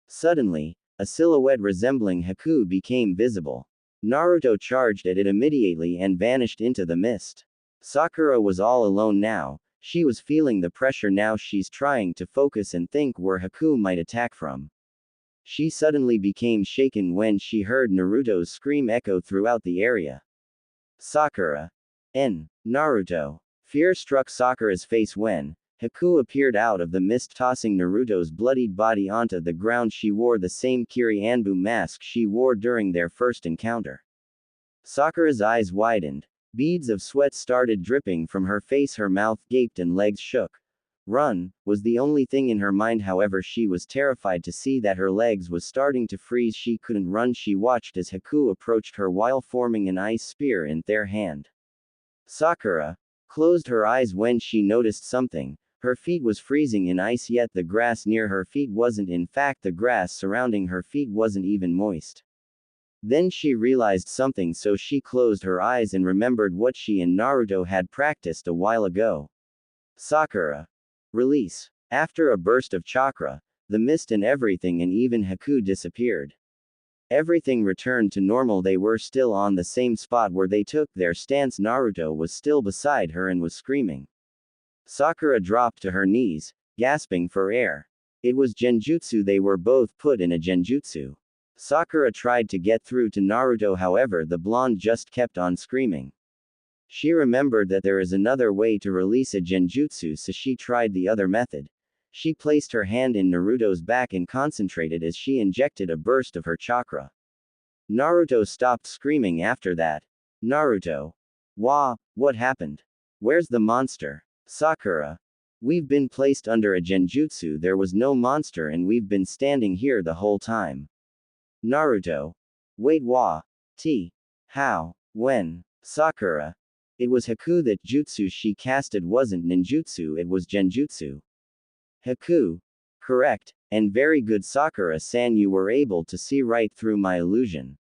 Suddenly, a silhouette resembling Haku became visible. Naruto charged at it immediately and vanished into the mist. Sakura was all alone now. She was feeling the pressure now. She's trying to focus and think where Haku might attack from. She suddenly became shaken when she heard Naruto's scream echo throughout the area. Sakura. Naruto. Fear struck Sakura's face when Haku appeared out of the mist, tossing Naruto's bloodied body onto the ground. She wore the same Kiri Anbu mask she wore during their first encounter. Sakura's eyes widened. Beads of sweat started dripping from her face, her mouth gaped and legs shook. Run was the only thing in her mind. However, she was terrified to see that her legs was starting to freeze. She couldn't run. She watched as Haku approached her while forming an ice spear in their hand. Sakura closed her eyes when she noticed something. Her feet was freezing in ice, yet the grass near her feet wasn't. In fact, the grass surrounding her feet wasn't even moist. Then she realized something, so she closed her eyes and remembered what she and Naruto had practiced a while ago. Sakura. Release. After a burst of chakra, the mist and everything and even Haku disappeared. Everything returned to normal. They were still on the same spot where they took their stance. Naruto was still beside her and was screaming. Sakura dropped to her knees, gasping for air. It was genjutsu. They were both put in a genjutsu. Sakura tried to get through to Naruto, however the blonde just kept on screaming. She remembered that there is another way to release a genjutsu, so she tried the other method. She placed her hand in Naruto's back and concentrated as she injected a burst of her chakra. Naruto stopped screaming after that. Naruto. What happened? Where's the monster? Sakura. We've been placed under a genjutsu. There was no monster and we've been standing here the whole time. Naruto. Wait, how? When? Sakura. It was Haku. That jutsu she casted wasn't ninjutsu, it was genjutsu. Haku. Correct, and very good, Sakura-san. You were able to see right through my illusion.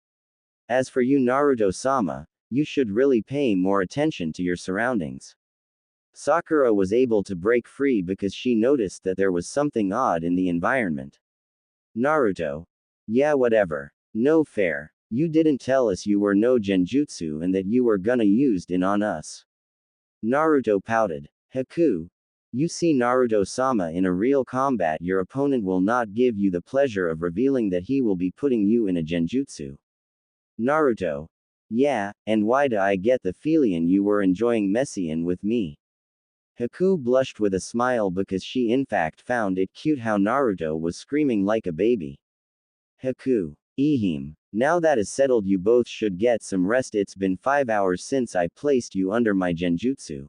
As for you, Naruto-sama, you should really pay more attention to your surroundings. Sakura was able to break free because she noticed that there was something odd in the environment. Naruto. Yeah, whatever. No fair. You didn't tell us you were no genjutsu and that you were gonna used in on us. Naruto pouted. Haku. You see, Naruto-sama, in a real combat your opponent will not give you the pleasure of revealing that he will be putting you in a genjutsu. Naruto. Yeah, and why do I get the feeling you were enjoying messing with me? Haku blushed with a smile because she in fact found it cute how Naruto was screaming like a baby. Haku. Ehem. Now that is settled, you both should get some rest. It's been 5 hours since I placed you under my genjutsu.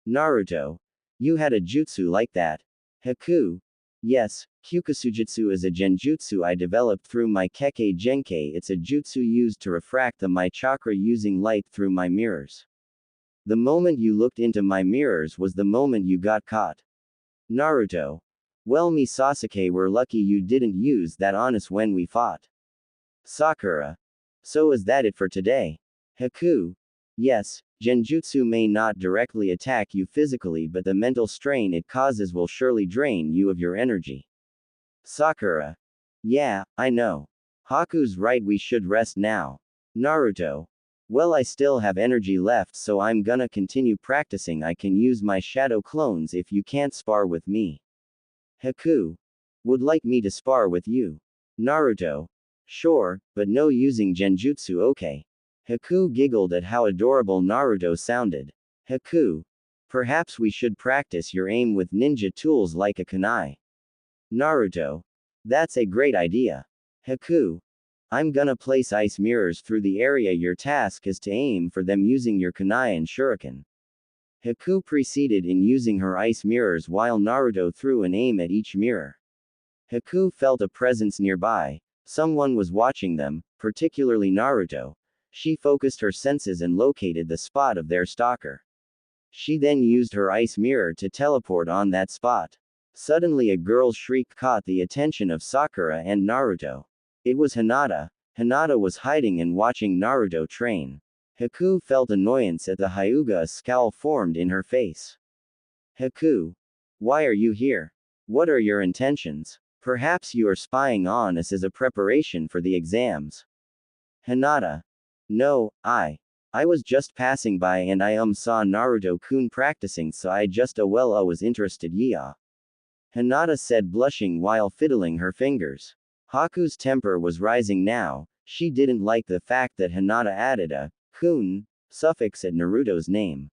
Naruto. You had a jutsu like that? Haku. Yes, Kyukusujutsu is a genjutsu I developed through my Kekkei Genkei. It's a jutsu used to refract my chakra using light through my mirrors. The moment you looked into my mirrors was the moment you got caught. Naruto. Well, me Sasuke, we're lucky you didn't use that on us when we fought. Sakura. So is that it for today? Haku. Yes, genjutsu may not directly attack you physically, but the mental strain it causes will surely drain you of your energy. Sakura. Yeah, I know. Haku's right, we should rest now. Naruto. Well, I still have energy left, so I'm gonna continue practicing. I can use my shadow clones if you can't spar with me. Haku. Would like me to spar with you? Naruto. Sure, but no using genjutsu, okay? Haku giggled at how adorable Naruto sounded. Haku. Perhaps we should practice your aim with ninja tools like a kunai. Naruto. That's a great idea. Haku. I'm gonna place ice mirrors through the area. Your task is to aim for them using your kunai and shuriken. Haku proceeded in using her ice mirrors while Naruto threw an aim at each mirror. Haku felt a presence nearby. Someone was watching them, particularly Naruto. She focused her senses and located the spot of their stalker. She then used her ice mirror to teleport on that spot. Suddenly a girl's shriek caught the attention of Sakura and Naruto. It was Hinata. Hinata was hiding and watching Naruto train. Haku felt annoyance at the Hyuga. A scowl formed in her face. Haku. Why are you here? What are your intentions? Perhaps you are spying on us as a preparation for the exams. Hinata. No, I was just passing by and I saw Naruto-kun practicing, so I just was interested. Yeah. Hinata said, blushing while fiddling her fingers. Haku's temper was rising now. She didn't like the fact that Hinata added a kun suffix at Naruto's name.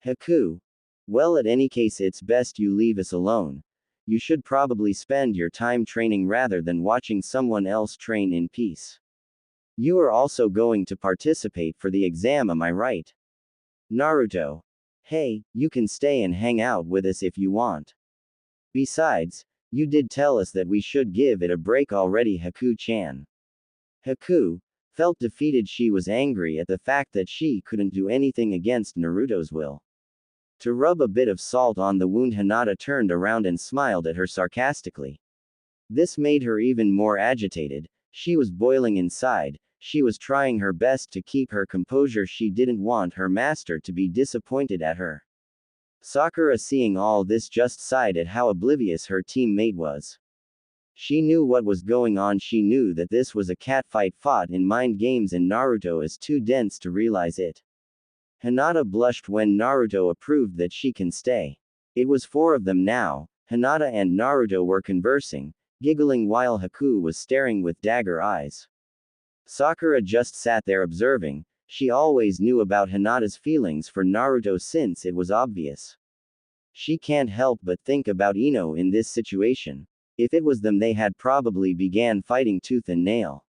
Haku. Well, at any case, it's best you leave us alone. You should probably spend your time training rather than watching someone else train in peace. You are also going to participate for the exam, am I right? Naruto. Hey, you can stay and hang out with us if you want. Besides, you did tell us that we should give it a break already. Haku-chan. Haku felt defeated. She was angry at the fact that she couldn't do anything against Naruto's will. To rub a bit of salt on the wound, Hinata turned around and smiled at her sarcastically. This made her even more agitated. She was boiling inside. She was trying her best to keep her composure. She didn't want her master to be disappointed at her. Sakura, seeing all this, just sighed at how oblivious her teammate was. She knew what was going on. She knew that this was a catfight fought in mind games, and Naruto is too dense to realize it. Hinata blushed when Naruto approved that she can stay. It was four of them now. Hinata and Naruto were conversing, giggling while Haku was staring with dagger eyes. Sakura just sat there observing. She always knew about Hinata's feelings for Naruto since it was obvious. She can't help but think about Ino in this situation. If it was them, they had probably began fighting tooth and nail.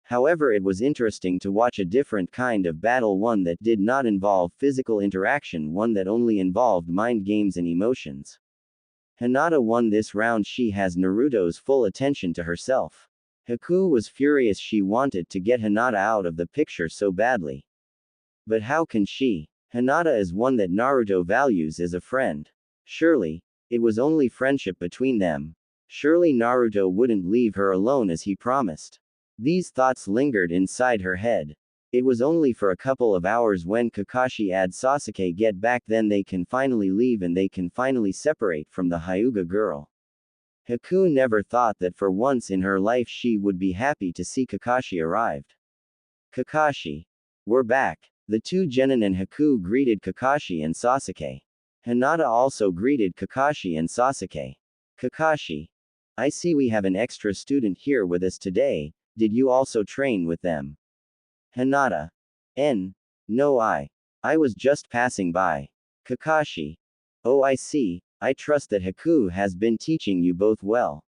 However, it was interesting to watch a different kind of battle, one that did not involve physical interaction, one that only involved mind games and emotions. Hinata won this round. She has Naruto's full attention to herself. Haku was furious. She wanted to get Hinata out of the picture so badly. But how can she? Hinata is one that Naruto values as a friend. Surely, it was only friendship between them. Surely Naruto wouldn't leave her alone as he promised. These thoughts lingered inside her head. It was only for a couple of hours. When Kakashi and Sasuke get back, then they can finally leave and they can finally separate from the Hyuga girl. Haku never thought that for once in her life she would be happy to see Kakashi arrived. Kakashi. We're back. The two genin and Haku greeted Kakashi and Sasuke. Hinata also greeted Kakashi and Sasuke. Kakashi. I see we have an extra student here with us today. Did you also train with them? Hinata. No, I was just passing by. Kakashi. Oh, I see. I trust that Haku has been teaching you both well.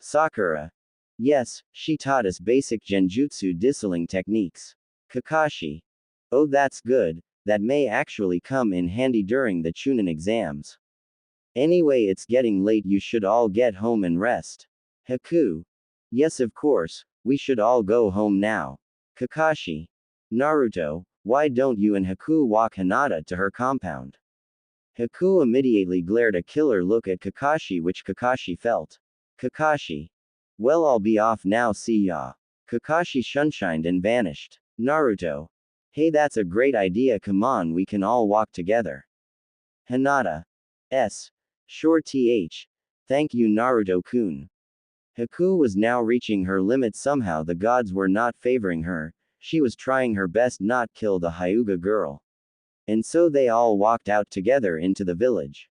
Sakura. Yes, she taught us basic genjutsu disaling techniques. Kakashi. Oh, that's good. That may actually come in handy during the Chunin exams. Anyway, it's getting late. You should all get home and rest. Haku. Yes, of course. We should all go home now. Kakashi. Naruto, why don't you and Haku walk Hinata to her compound? Haku immediately glared a killer look at Kakashi, which Kakashi felt. Kakashi. Well, I'll be off now, see ya. Kakashi sunshined and vanished. Naruto. Hey, that's a great idea, come on, we can all walk together. Hinata. Sure th. Thank you, Naruto-kun. Haku was now reaching her limit. Somehow the gods were not favoring her. She was trying her best not kill the Hyuga girl. And so they all walked out together into the village.